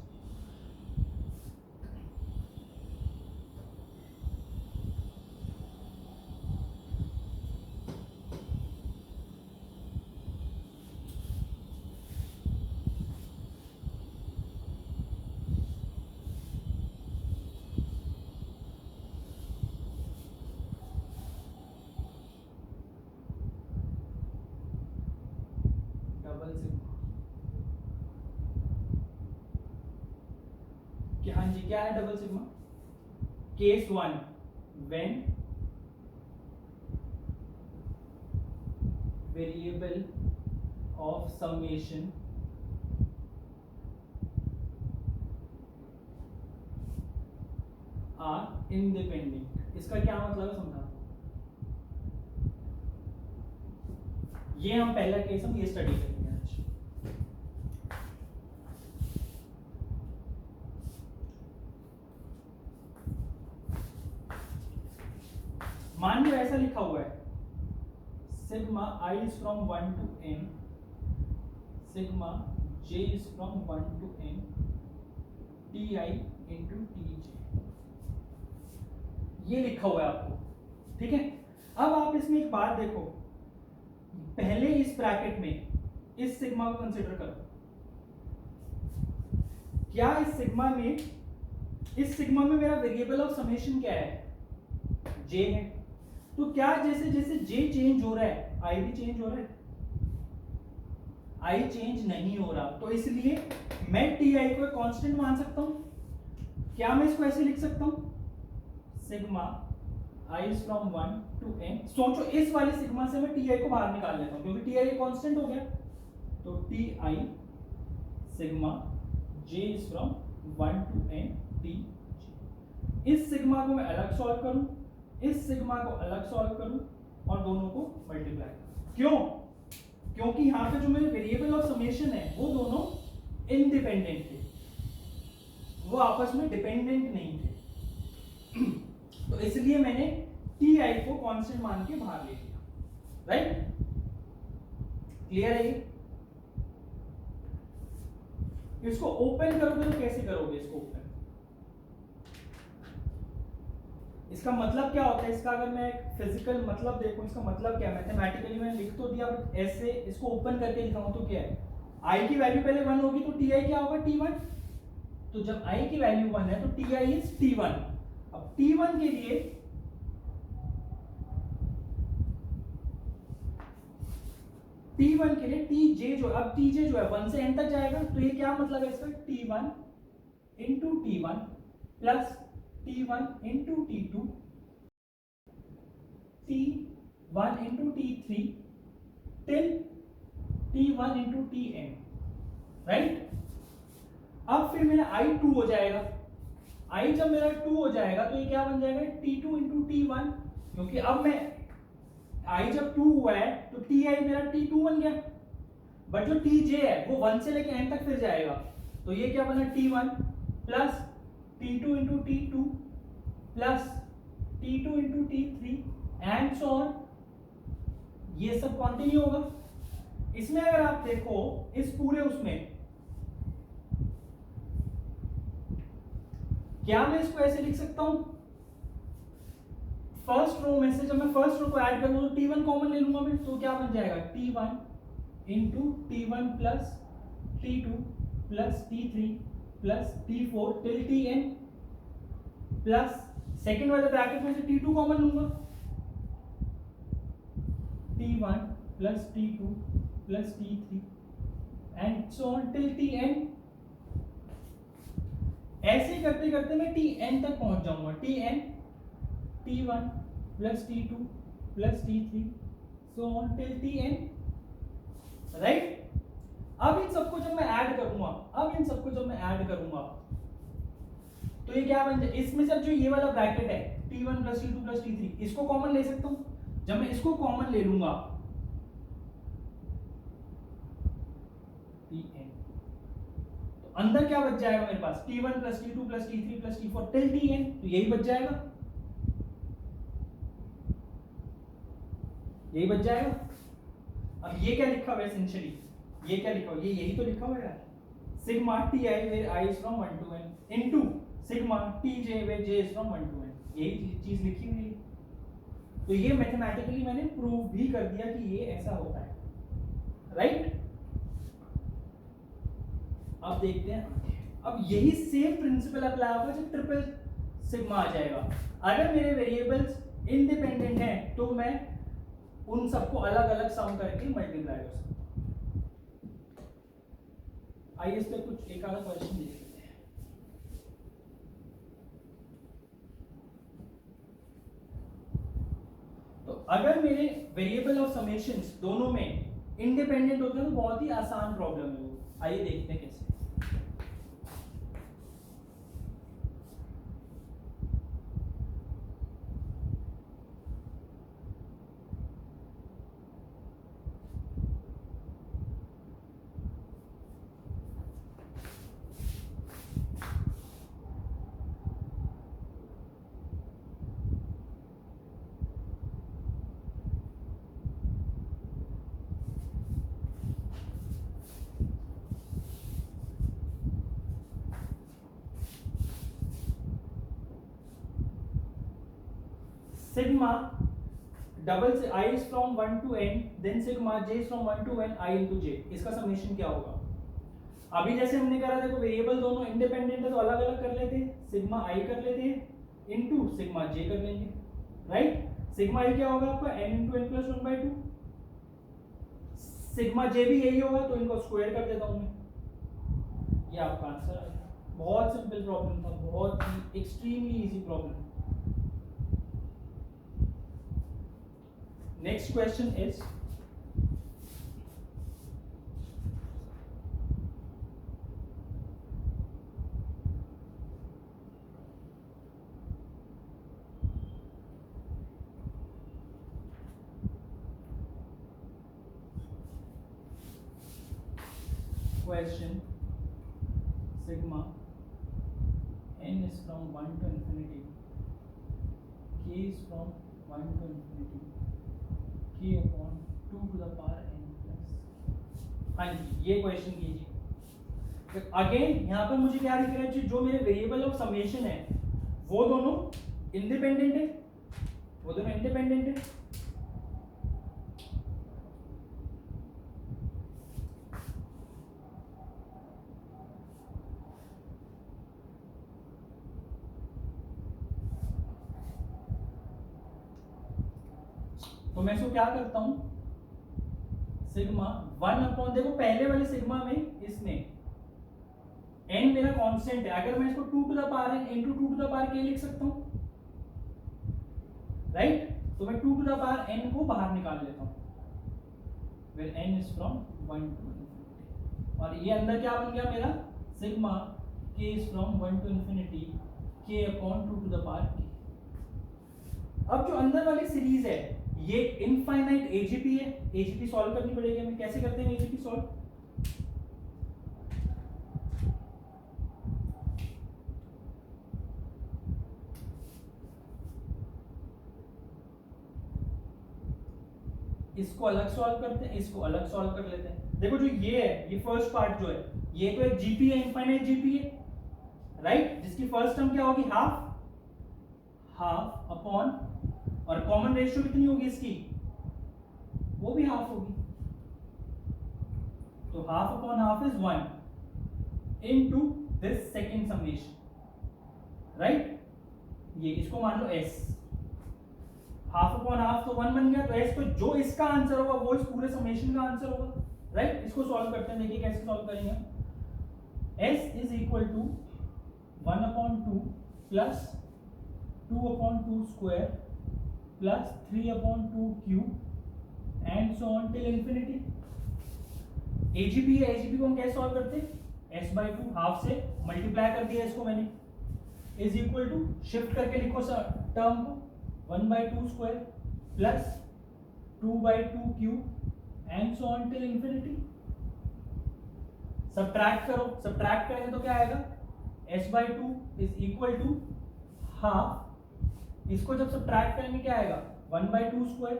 हाँ जी, क्या है double sigma? Case one, when variable of summation are independent. इसका क्या मतलब है समझा, ये हम पहला केस हम ये स्टडी करेंगे आज। मान लो ऐसा लिखा हुआ है, sigma i is from 1 to n, sigma j is from 1 to n, ti into tj, ये लिखा हुआ है आपको, ठीक है। अब आप इसमें एक बात देखो, पहले इस ब्रैकेट में इस सिग्मा को कंसीडर करो, क्या इस सिग्मा में मेरा वेरिएबल ऑफ समेशन क्या है, j है। तो क्या जैसे जैसे j चेंज हो रहा है i भी चेंज हो रहा है? i चेंज नहीं हो रहा, तो इसलिए मैं ti को कांस्टेंट मान सकता हूं। क्या मैं इसको ऐसे लिख सकता हूं, sigma i is from 1 to n। सोचो इस वाले सिग्मा से मैं ti को बाहर निकाल लेता हूं, क्योंकि ti कांस्टेंट हो गया, तो ti sigma j is from 1 to n tj। इस सिग्मा को मैं अलग सॉल्व करूं, इस सिग्मा को अलग सॉल्व करूं और दोनों को मल्टीप्लाई करूं। क्यों? क्योंकि यहां पे जो मेरे वेरिएबल ऑफ समेशन है वो दोनों इंडिपेंडेंट थे, वो आपस में डिपेंडेंट नहीं थे। तो इसलिए मैंने ti को कांस्टेंट मान के बाहर ले लिया, राइट। क्लियर है ये? इसको ओपन करोगे तो कैसे करोगे इसको ओपन? इसका मतलब क्या होता है, इसका अगर मैं फिजिकल मतलब देखूं, इसका मतलब क्या है, मैथमेटिकली मैंने लिख तो दिया, बट ऐसे इसको ओपन करके लिखाऊं तो क्या है, i की वैल्यू पहले 1 होगी तो ti क्या होगा, t1। तो जब i की वैल्यू 1 है तो ti इज t1। अब t1 के लिए T1 के लिए Tj जो अब Tj जो है 1 से n तक जाएगा, तो ये क्या मतलब है इसका, T1 into T1 plus T1 into T2 T1 into T3 till T1 into Tn, right. अब फिर मेरा I2 हो जाएगा, I जब मेरा 2 हो जाएगा तो ये क्या बन जाएगा, T2 इंटू T1, क्योंकि अब मैं I जब 2 हुआ है तो Ti मेरा T2 बन गया, बट जो Tj है वो 1 से लेके n तक फिर जाएगा, तो ये क्या बना, T1 plus T2 into T2 plus T2 into T3 and so on, ये सब कंटिन्यू होगा। इसमें अगर आप देखो इस पूरे उसमें, क्या मैं इसको ऐसे लिख सकता हूं, फर्स्ट रो में से जब मैं फर्स्ट रो को ऐड करूंगा तो T1 कॉमन ले लूंगा मैं, तो क्या बन जाएगा, T1 into T1 plus T2 plus T3 plus T4 till Tn plus second वाले ब्रैकेट में से T2 कॉमन लूंगा, T1 plus T2 plus T3 and so on till Tn। ऐसे करते करते मैं Tn तक पहुंच जाऊंगा, Tn T1 plus T2 plus T3 so on till Tn, right. अब इन सबको जब मैं ऐड करूंगा, तो ये क्या बन जाए, इसमें से जो ये वाला ब्रैकेट है T1 plus T2 plus T3, इसको कॉमन ले सकता हूं। जब मैं इसको कॉमन ले लूंगा Tn, तो अंदर क्या बच जाएगा मेरे पास, T1 plus T2 plus T3 plus T4 till Tn, तो यही बच जाएगा, यही बच जाएगा। अब ये क्या लिखा हुआ है एसेंशियली, ये क्या लिखा हुआ है, ये यही तो लिखा हुआ है यार, sigma Ti where I is from 1 to n into sigma Tj where j is from 1 to n, यही चीज लिखी हुई है। तो ये मैथमेटिकली मैंने प्रूव भी कर दिया कि ये ऐसा होता है, राइट। अब देखते हैं, अब यही सेम प्रिंसिपल अप्लाई होगा जब ट्रिपल सिग्मा आ जाएगा। अगर मेरे वेरिएबल्स इंडिपेंडेंट हैं तो मैं उन सबको अलग अलग सम करके मल्टीप्लाई कर सकता हूं। आइए इस पे कुछ एक आधा क्वेश्चन देख लेते हैं। तो अगर मेरे वेरिएबल ऑफ समेशंस दोनों में इंडिपेंडेंट होते हैं तो बहुत ही आसान प्रॉब्लम है वो, आइए देखते हैं कैसे। Sigma डबल से I is from 1 to n then sigma j is from 1 to n I into j, इसका समेशन क्या होगा। अभी जैसे हमने करा, देखो वेरिएबल दोनों इंडिपेंडेंट है तो अलग अलग कर लेते हैं, सिग्मा I कर लेते हैं इनटू सिग्मा j कर लेंगे, राइट। सिग्मा I क्या होगा आपका n into n plus 1 by 2, sigma j भी यही होगा तो इनको स्क्वायर कर देता हूं मैं, ये आपका आंसर है। बहुत सिंपल प्रॉब्लम था, बहुत ही extremely easy problem. Next question is sigma n is from 1 to infinity, k is from 1 to infinity, k upon 2 to the power n plus। हाँ जी, ये क्वेश्चन कीजिए। अगेन यहाँ पर मुझे क्या दिख रहा है, जो मेरे वेरिएबल ऑफ समेशन है वो दोनों इंडिपेंडेंट है, तो मैं इसको क्या करता हूं, सिग्मा 1 अपॉन, देखो पहले वाले सिग्मा में इसमें n मेरा कांस्टेंट है, अगर मैं इसको 2 to the power n into 2 to the power k लिख सकता हूं, राइट? तो मैं 2 टू द पावर n को बाहर निकाल लेता हूं, where n is from 1 to infinity, और ये अंदर क्या बन गया मेरा sigma k is from 1 to infinity k upon 2 to the power k। अब जो अंदर वाली सीरीज है ये इनफाइनाइट एजीपी है, एजीपी सॉल्व करनी पड़ेगी हमें। कैसे करते हैं एजीपी सॉल्व? इसको अलग सॉल्व करते हैं, इसको अलग सॉल्व कर लेते हैं। देखो जो ये है, ये फर्स्ट पार्ट जो है, ये तो एक जीपी है, इनफाइनाइट जीपी है, राइट? जिसकी फर्स्ट टर्म क्या होगी? हाफ अपॉन, और कॉमन रेशियो कितनी होगी इसकी? वो भी हाफ होगी, तो half upon half is 1 into this second summation, right? ये इसको मान लो s, हाफ अपॉन हाफ तो 1 बन गया, तो s, तो जो इसका आंसर होगा वो इस पूरे समेशन का आंसर होगा, राइट? इसको सॉल्व करते हैं, देखिए कैसे सॉल्व करेंगे। s is equal to 1 upon 2 plus 2 upon 2 square plus 3 upon 2 cube and so on till infinity. AGP है, एजीपी को हम कैसे सॉल्व करते हैं? s/2 हाफ से मल्टीप्लाई कर दिया इसको मैंने, इज इक्वल टू, शिफ्ट करके लिखो सर टर्म को, 1/2 square plus 2/2 cube and so on till infinity. Subtract करो, सब्ट्रैक्ट करेंगे तो क्या आएगा? s/2 is equal to half, इसको जब सब्ट्रैक्ट करेंगे क्या आएगा? 1/2 स्क्वायर,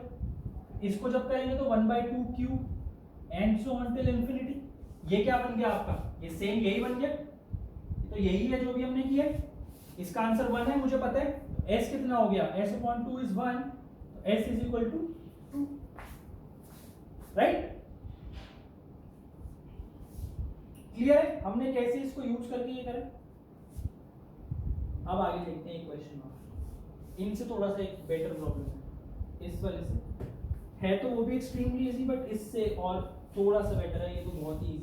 इसको जब करेंगे तो 1/2 cube and so on till infinity. ये क्या बन गया आपका? ये सेम यही बन गया, तो यही है जो भी हमने किया। इसका आंसर 1 है, मुझे पता है। s कितना हो गया? s/2 is 1, s is equal to 2, right? Clear है हमने कैसे इसको यूज करके ये करें। अब आगे देखते हैं क्वेश्चन और इनसे थोड़ा सा एक बेटर प्रॉब्लम है, इस वाले से है तो वो भी एक्सट्रीमली इजी, बट इससे और थोड़ा सा बेटर है, ये तो बहुत ही इजी है।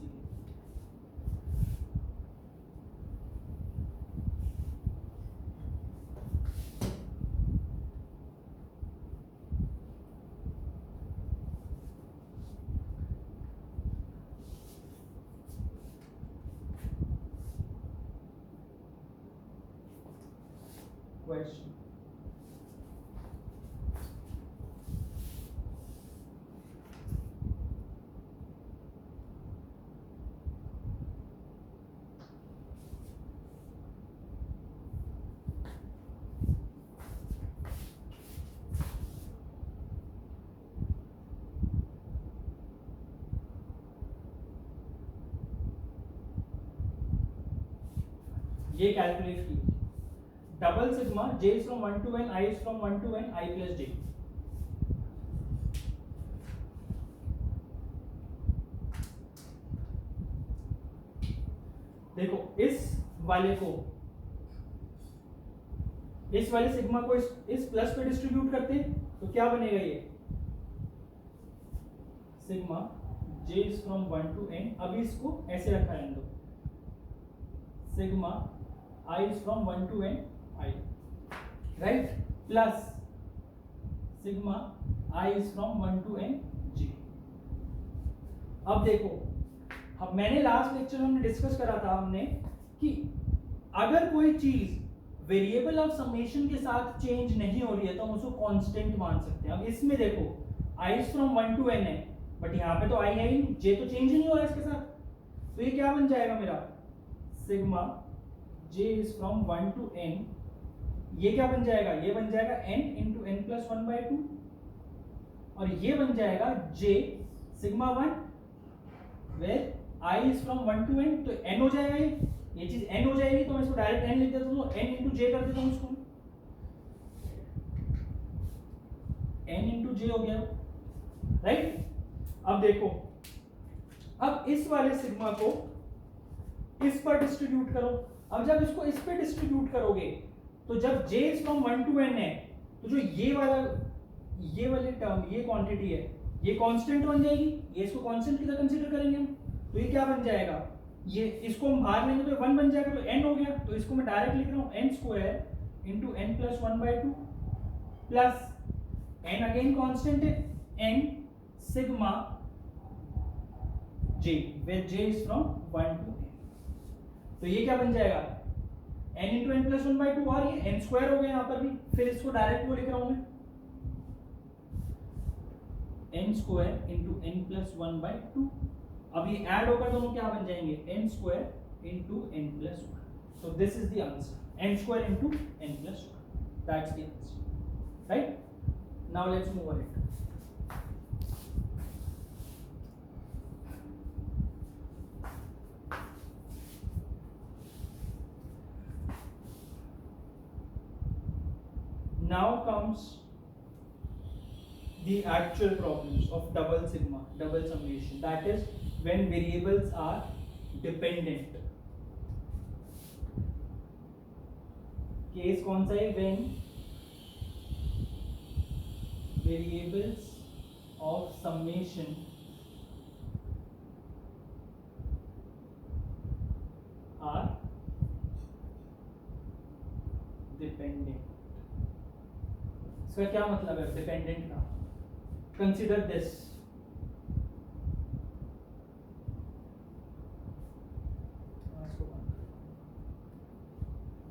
Question. ये कैलकुलेट कीजिए, double sigma j is from 1 to n, I is from 1 to n, I plus j। देखो इस वाले सिग्मा को इस प्लस पे डिस्ट्रीब्यूट करते हैं तो क्या बनेगा? ये sigma j is from 1 to n, अभी इसको ऐसे रखा है, sigma I is from 1 to n I, right? Plus sigma I is from 1 to n j। अब देखो, अब मैंने लास्ट लेक्चर में हमने डिस्कस करा था हमने कि अगर कोई चीज वेरिएबल ऑफ समेशन के साथ चेंज नहीं हो रही है तो हम उसको कांस्टेंट मान सकते हैं। अब इसमें देखो I is from 1 to n है, बट यहाँ पे तो I है ही, j तो चेंज नहीं हो रहा है इसके साथ, तो ये क्या बन जाएगा मेरा? Sigma j is from 1 to n, ये क्या बन जाएगा? ये बन जाएगा n into n plus 1/2, और ये बन जाएगा j sigma 1 where I is from 1 to n, तो n हो जाएगा, ये चीज n हो जाएगी, तो मैं इसको डायरेक्ट n लिख देता हूँ, n into j कर देता हूँ इसको, n into j हो गया, राइट? अब देखो, अब इस वाले सिग्मा को इस पर डिस्ट्रीब्यूट करो। अब जब इसको इस पे डिस्ट्रीब्यूट करोगे तो जब j is from 1 to n है तो जो ये वाली टर्म, ये क्वांटिटी है, ये कांस्टेंट बन जाएगी, ये इसको कांस्टेंट की तरह कंसीडर करेंगे हम, तो ये क्या बन जाएगा, ये इसको हम बाहर लेंगे तो 1 बन जाएगा, तो n हो गया, तो इसको मैं डायरेक्ट लिख रहा हूँ n square into n plus 1/2 plus n again constant है, n sigma j where j is from 1 to n, तो ये क्या बन जाएगा n इंटू n प्लस 1/2 और ये n स्क्वायर हो गया यहाँ पर भी, फिर इसको डायरेक्ट वो लिख रहा हूँ मैं n square into n plus 1/2, अब ये ऐड होकर दोनों क्या बन जाएंगे n square into n plus 1, so this is the answer, n square into n plus 1, that's the answer, right? Now let's move ahead. Now comes the actual problems of double sigma, double summation, that is when variables are dependent. Case कौन सा है, when variables of summation are dependent. इसका क्या मतलब है dependent का, consider this,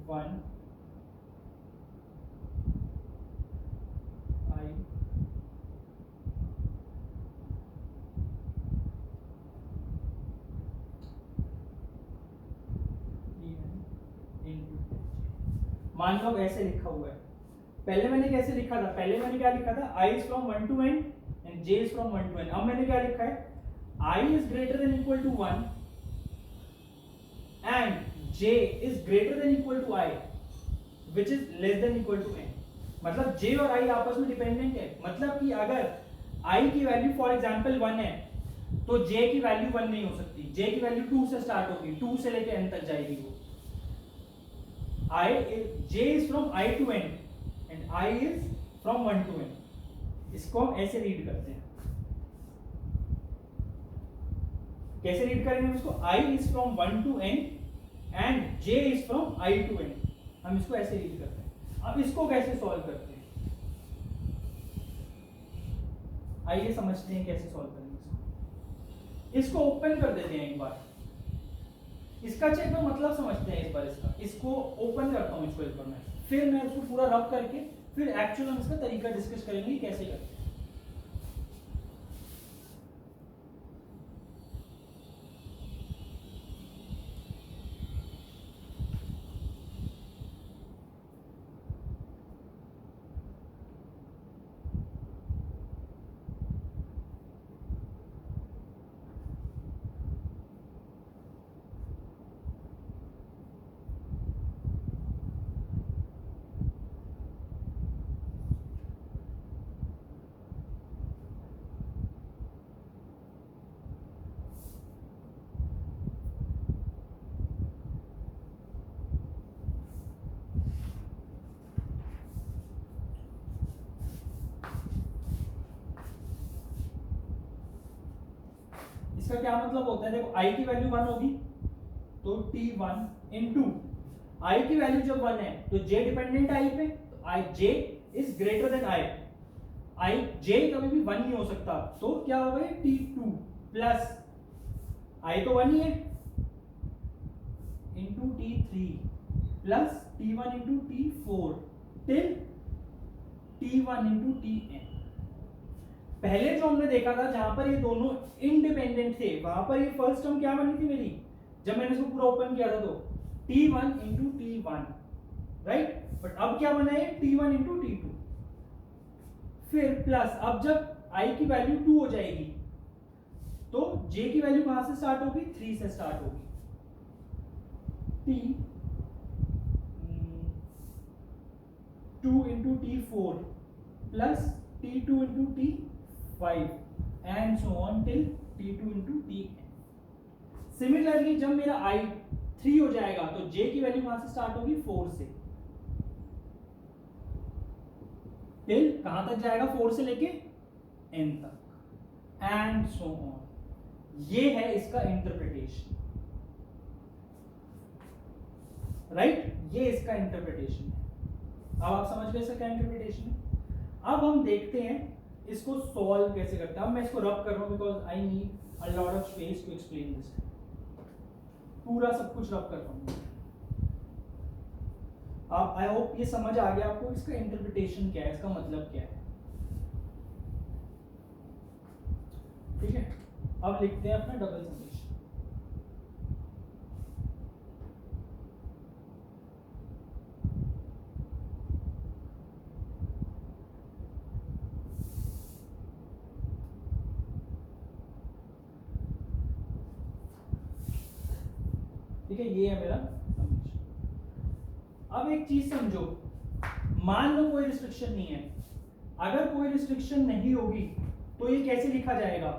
one I मान लो ऐसे लिखा हुआ है, पहले मैंने कैसे लिखा था, पहले मैंने क्या लिखा था, I is from 1 to n and j is from 1 to n, अब मैंने क्या लिखा है, I is greater than equal to 1 and j is greater than equal to I which is less than equal to n, मतलब j और I आपस में dependent है, मतलब कि अगर I की वैल्यू फॉर एग्जांपल 1 है तो j की वैल्यू 1 नहीं हो सकती, j की वैल्यू 2 से स्टार्ट होगी, 2 से लेके n तक जाएगी वो, j is from I to n and I is from 1 to n, इसको हम ऐसे रीड करते हैं, कैसे रीड करेंगे इसको, I is from 1 to n and j is from I to n, हम इसको ऐसे रीड करते हैं। अब इसको कैसे सॉल्व करते हैं, आइए समझते हैं कैसे सॉल्व करेंगे इसको ओपन कर देते हैं एक बार, इसका चेक का मतलब समझते हैं इस बार, इसको ओपन करता हूं इसको एक बार मैं, फिर मैं इसको पूरा रब करके फिर एक्चुअल हम इसका तरीका डिस्कस करेंगे कैसे करते हैं। इसका क्या मतलब होता है, देखो i की वैल्यू 1 होगी तो t1 इनटू i की वैल्यू जब 1 है तो j डिपेंडेंट i पे, तो i j is greater than i j कभी भी 1 नहीं हो सकता, तो क्या होगा t2 प्लस i तो 1 ही है into t3 plus t1 into t4 till t1 into tn। पहले जो हमने देखा था जहां पर ये दोनों इंडिपेंडेंट थे, वहां पर ये फर्स्ट टर्म क्या बनी थी मेरी, जब मैंने इसको पूरा ओपन किया था तो t1 into t1, right, but अब क्या बना है t1 इंटू t2, फिर प्लस अब जब i की वैल्यू 2 हो जाएगी तो j की वैल्यू कहां से स्टार्ट होगी, 3 से स्टार्ट होगी, t2 into t4 plus t2 into t5 and so on till t2 into tn। Similarly जब मेरा i 3 हो जाएगा तो j की वैल्यू कहां से स्टार्ट होगी, 4 से, टिल कहां तक जाएगा, 4 से लेके n तक, एंड सो ऑन। ये है इसका इंटरप्रिटेशन, राइट? ये इसका इंटरप्रिटेशन है। अब आप समझ गए इसका क्या इंटरप्रिटेशन है। अब हम देखते हैं इसको सॉल्व कैसे करते हैं। अब मैं इसको रब कर रहा हूं because I need a lot of space to explain this. पूरा सब कुछ रब कर रहा हूं। आप, आई होप ये समझ आ गया आपको इसका इंटरप्रिटेशन क्या है, इसका मतलब क्या है। ठीक है, अब लिखते हैं अपना डबल समेशन। ठीक है, ये है मेरा समेशन। अब एक चीज समझो, मान लो कोई रिस्ट्रिक्शन नहीं है। अगर कोई रिस्ट्रिक्शन नहीं होगी तो ये कैसे लिखा जाएगा?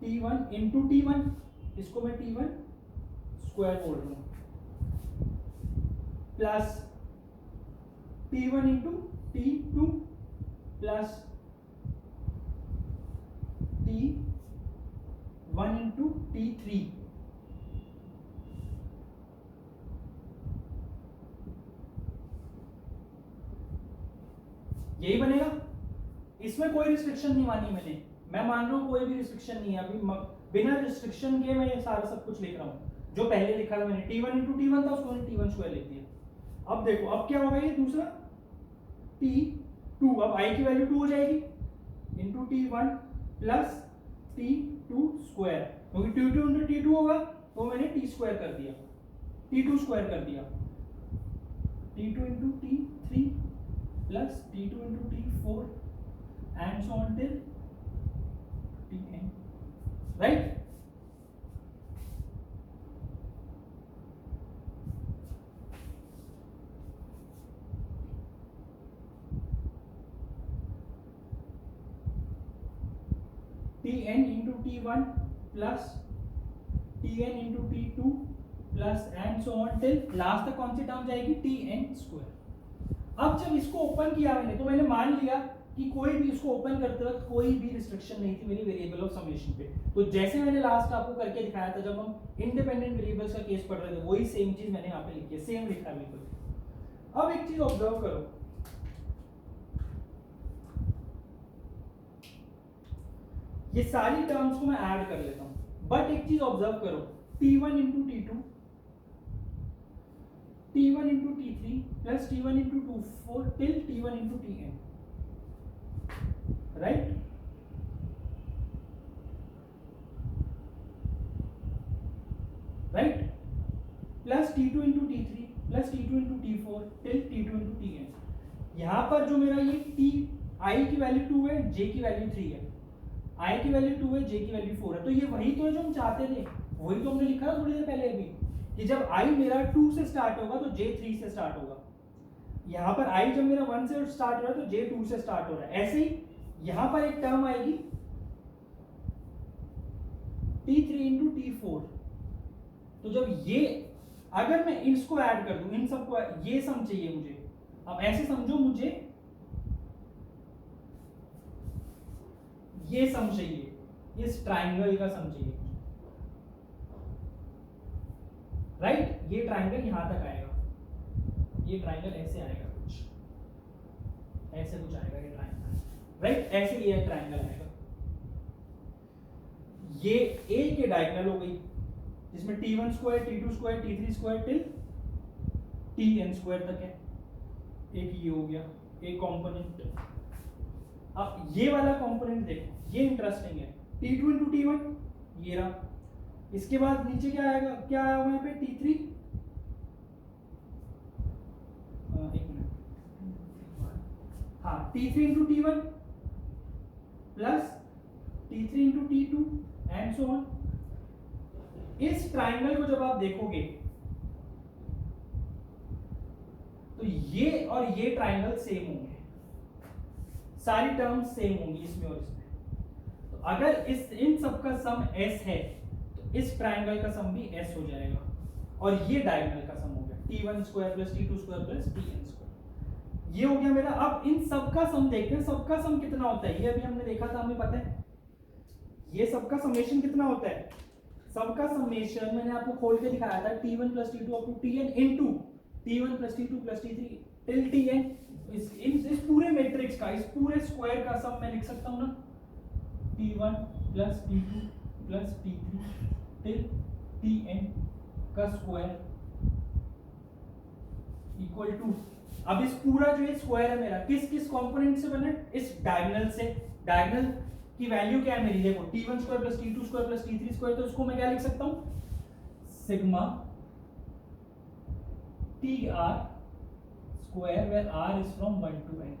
T1 इंटू T1, इसको मैं T1 स्क्वायर बोल रहा हूं, plus T1 into T2 plus T1 into T3। यही बनेगा। इसमें कोई रिस्ट्रिक्शन नहीं मानी मैंने, मैं मान रहा हूं कोई भी रिस्ट्रिक्शन नहीं है। अभी बिना रिस्ट्रिक्शन के मैं ये सारा सब कुछ लिख रहा हूं। जो पहले लिखा था मैंने T1 इंटू T1 था, उसको मैंने T1 स्क्वायर लिख दिया। अब देखो अब क्या होगा, ये दूसरा T2, अब I की वैल्यू 2 हो जाएगी into T1 plus T2 square, क्योंकि T2 इंटू T2 होगा तो मैंने T स्क्वायर कर दिया, T2 स्क्वायर कर दिया। T2 into T3 plus T2 into T4 and so on till Tn, right? Tn into T1 plus Tn into T2 plus and so on till last तक कौन सी term जाएगी? Tn square. अब जब इसको open किया मैंने तो मैंने मान लिया कि कोई भी इसको ओपन करते वक्त कोई भी रिस्ट्रिक्शन नहीं थी मेरी वेरिएबल ऑफ समेशन पे। तो जैसे मैंने लास्ट आपको करके दिखाया था जब हम इंडिपेंडेंट वेरिएबल्स का केस पढ़ रहे थे, वही सेम चीज मैंने यहाँ पे लिखी है, सेम लिखा है बिल्कुल। अब एक चीज ऑब्जर्व करो, ये सारी टर्म्स को मैं ऐड कर लेता हूं, बट एक चीज ऑब्जर्व करो, T1 into T2, T1 into T3 plus T1 into T4 till T1 into Tn, right? Right, plus T2 into T3 plus T2 into T4 till T2 into Tn। यहां पर जो मेरा ये T I की value 2 है, J की value 3 है, I की वैल्यू 2 है, J की वैल्यू 4 है। तो ये वही तो है जो हम चाहते थे, वही तो हमने लिखा था थोड़ी देर पहले अभी कि जब I मेरा 2 से स्टार्ट होगा तो J 3 से स्टार्ट होगा। यहाँ पर I जब मेरा 1 से स्टार्ट हो रहा है तो J 2 से स्टार्ट हो रहा है। ऐसे ही यहाँ पर एक टर्म आएगी T3 इंटू T4। तो जब ये अगर मैं इसको ऐड कर दूं, इन सबको, ये सम चाहिए मुझे। अब ऐसे समझो मुझे ये सम चाहिए, इस ट्राइंगल का सम चाहिए, राइट? ये ट्राइंगल यहां तक आएगा, ये ट्राइंगल ऐसे आएगा, कुछ ऐसे कुछ आएगा ये ट्राइंगल, राइट? ऐसे ये ट्राइंगल आएगा। ये ए के डायगोनल हो गई जिसमें T1 square, T2 square, T3 square till Tn square तक है। एक ये हो गया एक कंपोनेंट। अब ये वाला कंपोनेंट देखो, ये इंटरेस्टिंग है, T2 इंटू T1 ये रहा। इसके बाद नीचे क्या आएगा, क्या आया हुआ यहाँ पे T3, एक मिनट, हाँ T3 into T1 plus T3 into T2 and so on. इस ट्राइंगल को जब आप देखोगे तो ये और ये ट्राइंगल सेम होंगे, सारी टर्म्स सेम होंगी इसमें और इसमें। तो अगर इस इन सब का सम s है तो इस ट्राइंगल का सम भी s हो जाएगा, और ये डायगोनल का सम हो गया T1 square plus T2 square plus Tn square. ये हो गया मेरा। अब इन सब का सम देखते हैं, सबका सम कितना होता है। ये अभी हमने देखा था, हमें पता है ये सबका समेशन कितना होता है? सबका समेशन मैंने आपको खोल के दिखाया था t1 plus t2 up to tn into t1 plus t2 plus t3 till tn। इस पूरे मैट्रिक्स का, इस पूरे स्क्वायर का सम मैं लिख सकता हूं ना, t1 plus t2 plus t3 till tn का स्क्वायर इक्वल टू, अब इस पूरा जो ये स्क्वायर है मेरा किस किस कंपोनेंट से बना है? इस डायगोनल से। डायगोनल की वैल्यू क्या है मेरी? देखो t1 square plus t2 square plus t3 square, तो इसको मैं क्या लिख सकता हूं? Sigma tr square where r is from 1 to n,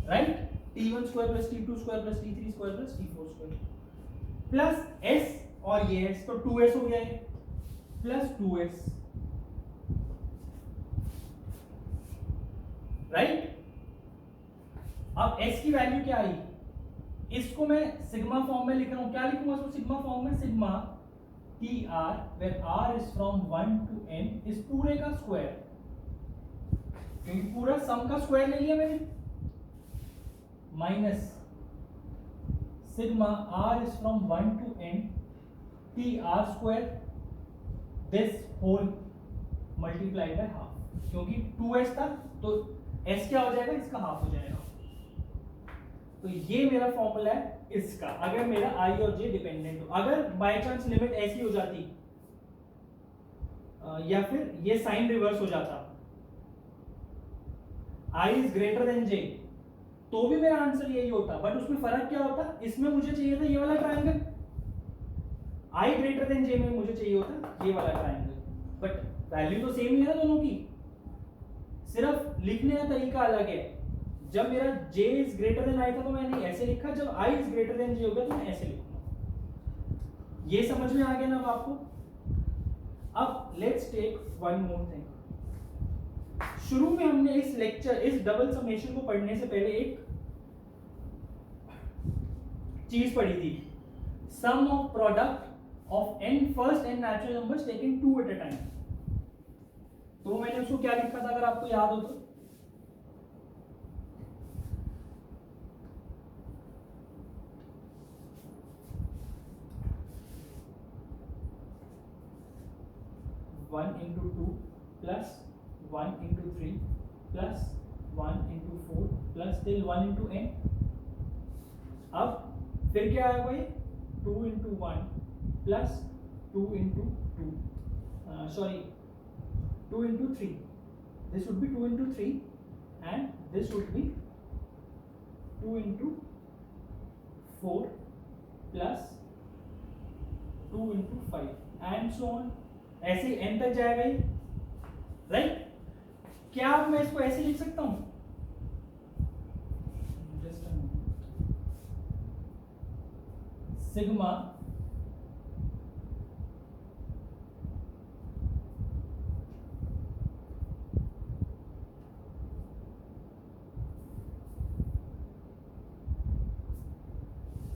right? t1 square plus t2 square plus t3 square plus t4 square plus s, और ये s तो 2s हो गया है, प्लस 2s, राइट? अब s की वैल्यू क्या आई? इसको मैं सिग्मा फॉर्म में लिख रहा हूं। क्या लिखूंगा इसको सिग्मा फॉर्म में? Sigma T R where R is from 1 to n, इस पूरे का स्क्वायर, क्योंकि पूरा सम का स्क्वायर ले लिया मैंने, minus sigma are is from 1 to n T R square this whole multiplied by half, क्योंकि 2s था तो s क्या हो जाएगा? इसका हाफ हो जाएगा। तो ये मेरा फॉर्मूला है इसका, अगर मेरा i और j डिपेंडेंट हो। अगर बाय चांस लिमिट ऐसी हो जाती या फिर ये साइन रिवर्स हो जाता, i is greater than j, तो भी मेरा आंसर यही होता। बट उसमें फर्क क्या होता? इसमें मुझे चाहिए था ये वाला triangle, i greater than j में मुझे चाहिए होता ये वाला ट्रायंगल, बट वैल्यू तो सेम ही है ना दोनों की, सिर्फ लिखने का तरीका अलग है। जब मेरा j is greater than i था तो मैंने ऐसे लिखा, जब i is greater than j हो गया तो मैं ऐसे लिखूंगा। ये समझ में आ गया ना अब आपको? अब let's take one more thing. शुरू में हमने इस लेक्चर, इस डबल समेशन को पढ़ने से पहले एक चीज पढ़ी थी, sum of product of n first n natural numbers taken 2 at a time. तो मैंने उसको क्या लिखा था अगर आपको याद हो तो? One into two plus 1 into 3 plus 1 into 4 plus till 1 into n। अब फिर क्या आएगा ये? 2 into 1 plus 2 into 2, sorry 2 into 3, this would be 2 into 3 and this would be 2 into 4 plus 2 into 5 and so on, ऐसे n तक जाएगा ये, right? क्या अब मैं इसको ऐसे लिख सकता हूं? सिग्मा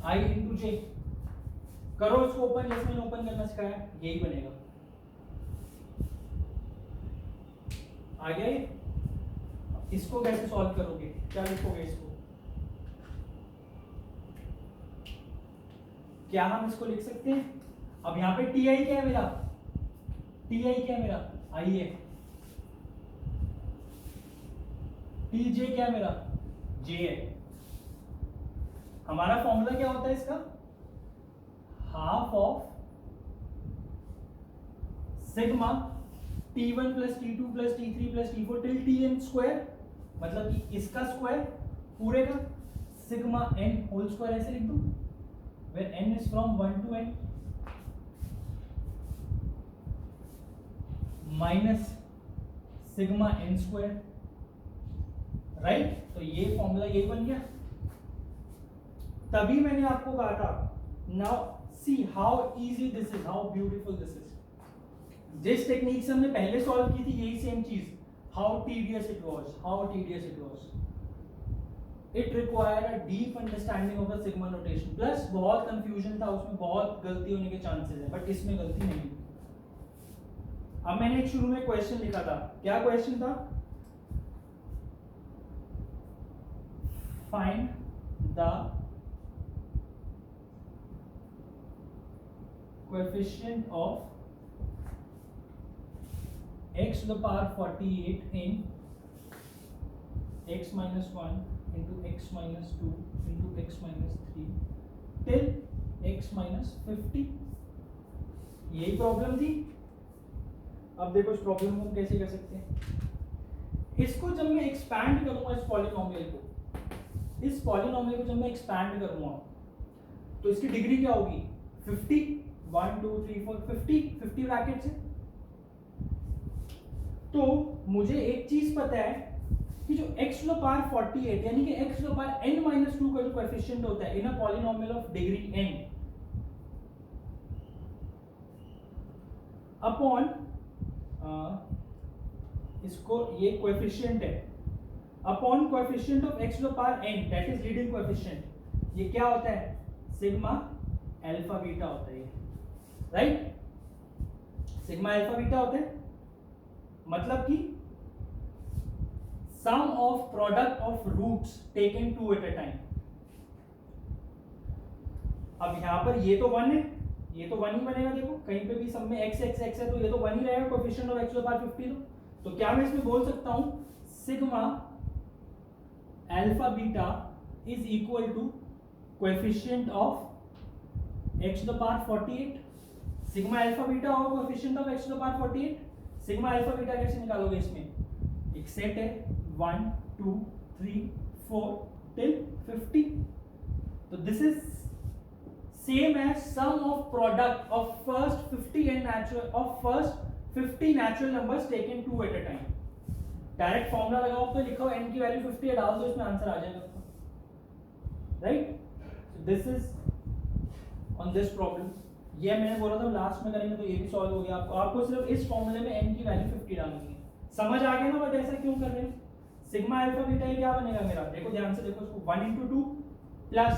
i इंटू जे, करो इसको ओपन, जैसे मैंने ओपन करना सिखाया यही बनेगा। आ गया ये? इसको कैसे सॉल्व करोगे? क्या लिखोगे इसको? क्या हम इसको लिख सकते हैं? अब यहाँ पे ti क्या है मेरा? ti क्या है मेरा? i है। tj क्या है मेरा? j है। हमारा फॉर्मूला क्या होता है इसका? Half of sigma t1 plus t2 plus t3 plus t4 till tn square, मतलब कि इसका स्क्वायर पूरे का, सिग्मा n होल स्क्वायर ऐसे लिख दूं, where n is from 1 to n minus sigma n square, right? तो ये फॉर्मूला यही बन गया। तभी मैंने आपको कहा था, now see how easy this is, how beautiful this is. जिस टेक्निक से हमने पहले सॉल्व की थी यही सेम चीज, how tedious it was, how tedious it was. It required a deep understanding of the sigma notation, plus बहुत confusion था उसमें, बहुत गलती होने के चांसेस है, बट इसमें गलती नहीं। अब मैंने एक शुरू में क्वेश्चन लिखा था, क्या क्वेश्चन था? Find the coefficient of x to the power 48 in x minus 1 into x minus 2 into x minus 3 till x minus 50। यही प्रॉब्लम थी। अब देखो इस प्रॉब्लम को हम कैसे कर सकते हैं। इसको जब मैं एक्सपैंड करूंगा इस पॉलिनोमियल को, इस पॉलिनोमियल को जब मैं एक्सपैंड करूंगा तो इसकी डिग्री क्या होगी 50, 1 2 3 4 50 ब्रैकेट से। तो मुझे एक चीज पता है कि जो x टू द पावर 48 यानी कि x to the power n-2 का जो कोएफिशिएंट होता है in a polynomial of degree n upon इसको ये कोएफिशिएंट है upon coefficient of x to the power n that is leading coefficient, ये क्या होता है सिग्मा अल्फा बीटा होता है, राइट। सिग्मा अल्फा बीटा होता है मतलब कि sum of product of roots taken two at a time. अब यहां पर ये तो 1 है, ये तो 1 ही बनेगा। देखो कहीं पे भी सब में x x x है तो ये तो 1 ही रहेगा coefficient of x to the power 50। तो क्या मैं इसमें बोल सकता हूं sigma alpha beta is equal to coefficient of x to the power 48। Sigma alpha beta होगा coefficient of x to the power 48। Sigma alpha beta कैसे निकालोगे, इसमें एक सेट है 1 2 3 4 till 50। तो this is same as sum of product of first 50 and natural of first 50 natural numbers taken two at a time। Direct formula लगाओ तो लिखो n की वैल्यू 50 है, डाल दो इसमें आंसर आ जाएगा, right. This is on this problem. ये मैंने बोला था लास्ट में करेंगे तो ये भी सॉल्व हो गया। आपको सिर्फ इस फॉर्मूले में n की वैल्यू 50 डालनी है। समझ आ गया ना बट ऐसा क्यों कर रहे हैं। सिग्मा अल्फा बीटा ये क्या बनेगा मेरा, देखो ध्यान से देखो इसको 1 into 2 plus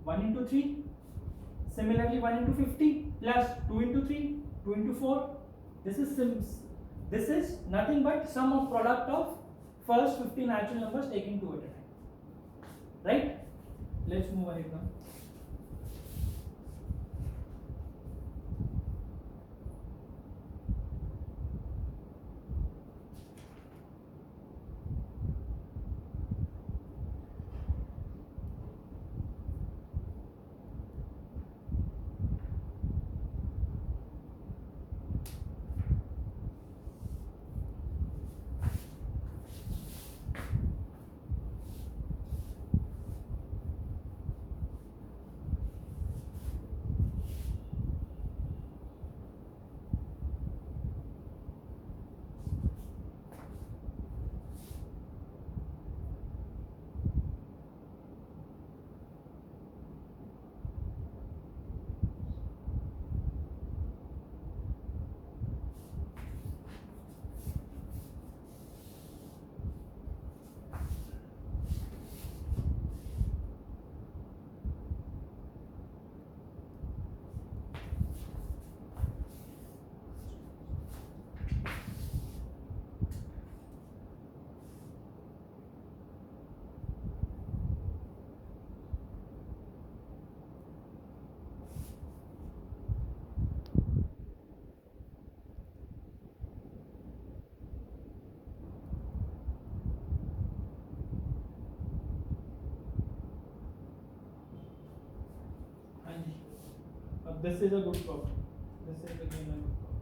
1 into 3 similarly 1 into 50 plus 2 into 3 2 into 4। this is nothing but sum of product of first 50 natural numbers taken two at a time, right। let's move ahead now। This is a good problem. This is again a good problem.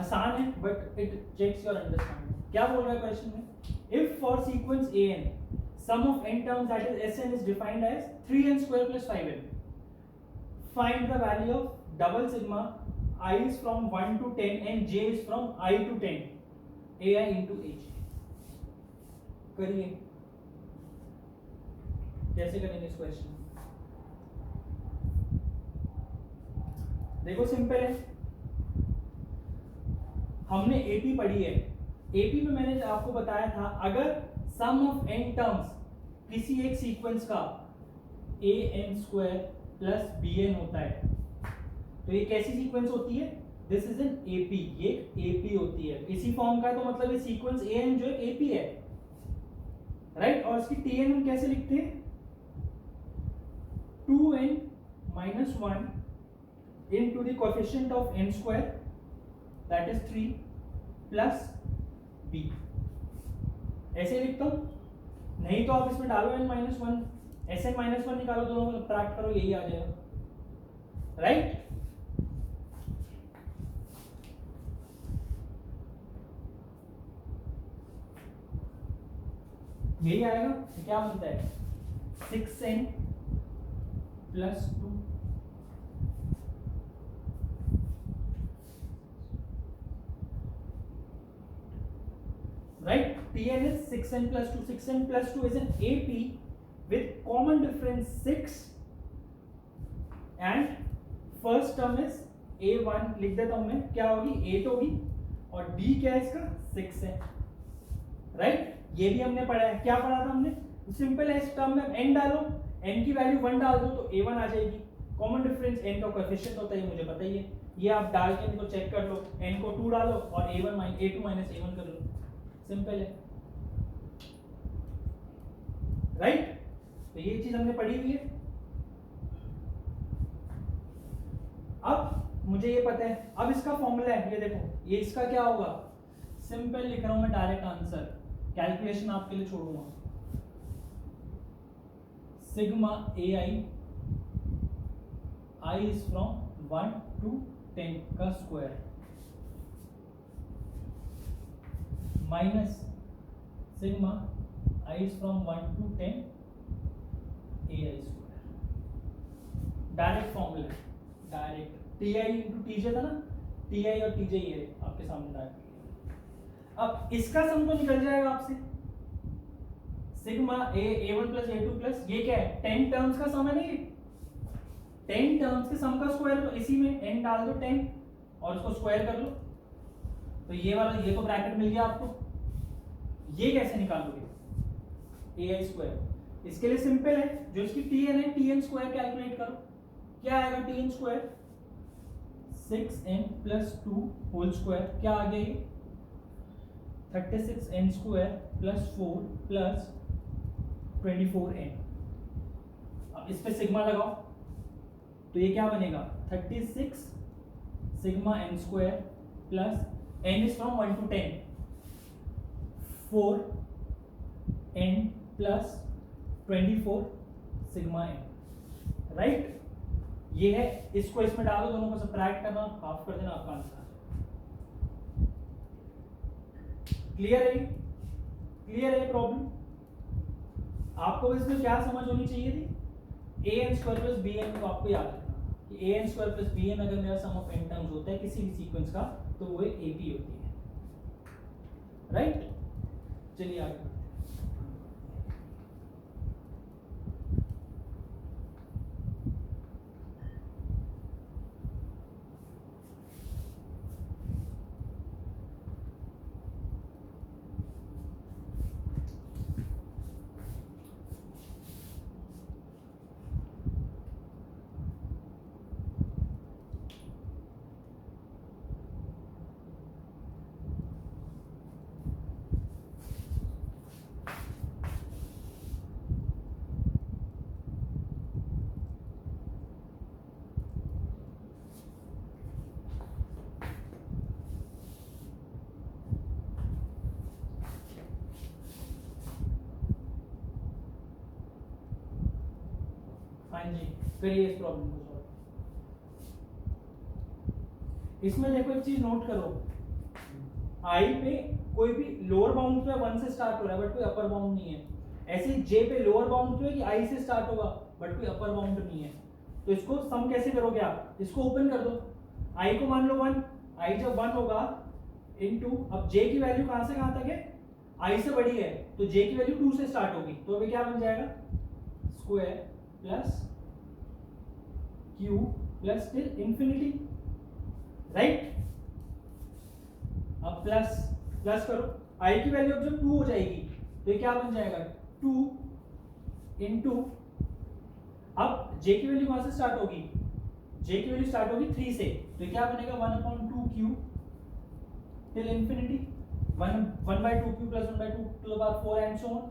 आसान है but it checks your understanding। क्या बोल रहा है question में, if for sequence an sum of n terms that is Sn is defined as 3n square plus 5n, find the value of double sigma I is from 1 to 10 and j is from I to 10 ai into h। करिए कैसे करेंगे इस question. देखो simple है, हमने AP पढ़ी है। AP में मैंने आपको बताया था अगर सम ऑफ n टर्म्स किसी एक सीक्वेंस का an स्क्वायर प्लस bn होता है तो ये कैसी सीक्वेंस होती है, दिस इज एन एपी, ये एपी होती है। इसी फॉर्म का है तो मतलब ये सीक्वेंस an जो एक एपी है, राइट। और इसकी tn हम कैसे लिखते हैं 2n - 1 into the coefficient of n square, that is 3 plus b. ऐसे लिखता हूं, नहीं तो आप इसमें डालो n-1, Sn-1 निकालो, दोनों को सब्ट्रैक्ट करो, यही आ जाएगा, राइट? यही आएगा। तो क्या बनता है 6n plus 2 right? Tn is 6n plus 2. 6n plus 2 is an AP with common difference 6 and first term is A1 लिख देता हूं मैं, क्या होगी 8 होगी और D क्या है इसका 6 है, राइट? ये भी हमने पढ़ा है, क्या पढ़ा था हमने? सिंपल है, इस टर्म में n डालो, n की वैल्यू 1 डाल दो तो A1 आ जाएगी। कॉमन डिफरेंस n का कोएफिशिएंट होता है, मुझे पता ही है, ये आप डाल के इनको चेक कर लो, n को 2 डालो और A2 A1 कर लो, सिंपल है, राइट? तो ये चीज हमने पढ़ी हुई है। अब मुझे ये पता है, अब इसका फॉर्मूला है, ये देखो, ये इसका क्या होगा, सिंपल लिख रहा हूं मैं, डायरेक्ट आंसर, कैलकुलेशन आपके लिए छोड़ूंगा, sigma AI, I is from 1 to 10 का square minus sigma I is from 1 to 10 AI square, direct formula, direct TI into TJ था ना, TI और TJ ये आपके सामने डायरेक्ट। अब इसका सम तो निकल जाएगा आपसे, sigma A1 plus A2 plus ये क्या है 10 टर्म्स का सम है नहीं, 10 टर्म्स के सम का स्क्वायर, तो इसी में n डाल दो 10 और उसको स्क्वायर कर लो, तो ये वाला, ये तो ब्रैकेट मिल गया आपको। ये कैसे निकालोगे AI स्क्वायर? इसके लिए सिंपल है, जो इसकी Tn है, Tn स्क्वायर कैलकुलेट करो, क्या आएगा Tn square 6n plus 2 whole square, क्या आ गया ये 36n square plus 4 plus 24n। अब इस पे सिग्मा लगाओ तो ये क्या बनेगा 36 sigma n square plus n is from 1 to 10 4n plus 24 sigma n, right? ये है, इसको इसमें डालो, दोनों को सब्ट्रैक्ट करना, हाफ कर देना, आपका आंसर। क्लियर है? क्लियर है प्रॉब्लम? आपको इसमें क्या समझ होनी चाहिए थी, an स्क्वायर प्लस bn को आपको याद रखना कि an स्क्वायर प्लस bn अगर मेरा सम ऑफ n टर्म्स होता है किसी भी सीक्वेंस का, तो वो AP होती है, राइट? चलिए आगे। जी, करिए इस प्रॉब्लम को सॉल्व। इसमें देखो एक चीज नोट करो, I पे कोई भी लोअर बाउंड तो है 1 से स्टार्ट हो रहा है बट कोई अपर बाउंड नहीं है, ऐसे J पे लोअर बाउंड तो है कि I से स्टार्ट होगा बट कोई अपर बाउंड नहीं है, तो इसको सम कैसे करोगे आप? इसको ओपन कर दो, I को मान लो 1, I जब 1 होगा इनटू, अब J की वैल्यू कहां से कहां तक है, I से बड़ी है तो J की वैल्यू 2 से स्टार्ट होगी, तो अभी क्या बन जाएगा square plus Q plus till infinity, right? अब प्लस प्लस करो, I की वैल्यू अब जब 2 हो जाएगी तो ये क्या बन जाएगा 2 इंटू, अब J की वैल्यू कहां से स्टार्ट होगी, J की वैल्यू स्टार्ट होगी 3 से, तो क्या बनेगा 1/2Q till infinity, 1/2Q plus 1/2 to the power 4 and so on.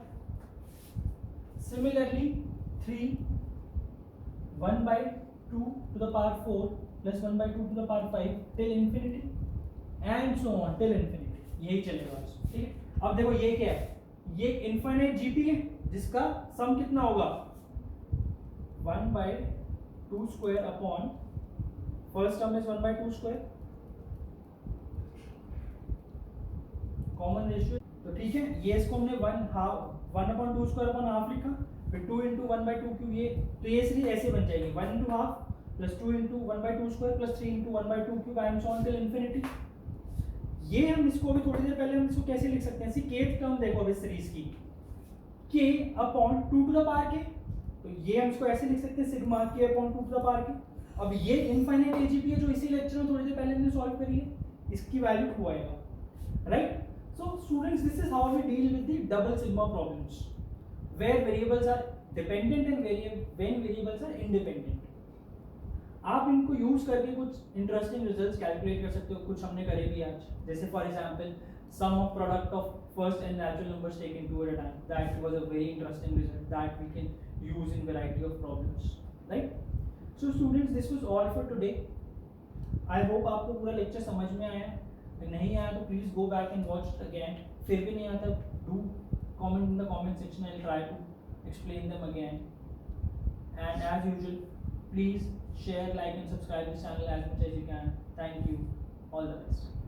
Similarly 3 1/2 2 to the power 4 plus 1 by 2 to the power 5 till infinity and so on till infinity, यही चलेगा। ठीक है, अब देखो ये क्या है, ये इनफाइनाइट जीपी है जिसका सम कितना होगा 1 by 2 square upon first term is 1 by 2 square common ratio. तो ठीक है, ये इसको हमने 1/2 स्क्वायर अपॉन हाफ लिखा, फिर 2 into 1 by 2 क्यों, ये तो ये सीरीज ऐसे बन जाएगी 1 into half plus 2 into 1 by 2 square plus 3 into 1 by 2 cube and so on till infinity. ये हम इसको अभी थोड़ी देर पहले हम इसको कैसे लिख सकते हैं, इसकी केथ टर्म देखो अभी सीरीज की k upon 2 to the power k, तो ये हम इसको ऐसे लिख सकते हैं sigma k upon 2 to the power k। अब ये इनफाइनाइट एजीपी है जो इसी लेक्चर में थोड़ी देर पहले हमने सॉल्व करी है, इसकी वैल्यू 2 आएगा, right. So students, this is how we deal with the double sigma problems, where variables are dependent and when variables are independent. आप इनको यूज करके कुछ इंटरेस्टिंग रिजल्ट्स कैलकुलेट कर सकते हो, कुछ हमने करे भी आज, जैसे for example sum of product of first and natural numbers taken 2 at a time, that was a very interesting result that we can use in variety of problems, right? So students, this was all for today. I hope आपको पूरा lecture समझ में आया, नहीं आया तो please go back and watch again, फिर भी नहीं आता do comment in the comment section, I will try to explain them again, and as usual please share, like and subscribe this channel as much as you can. Thank you. All the best.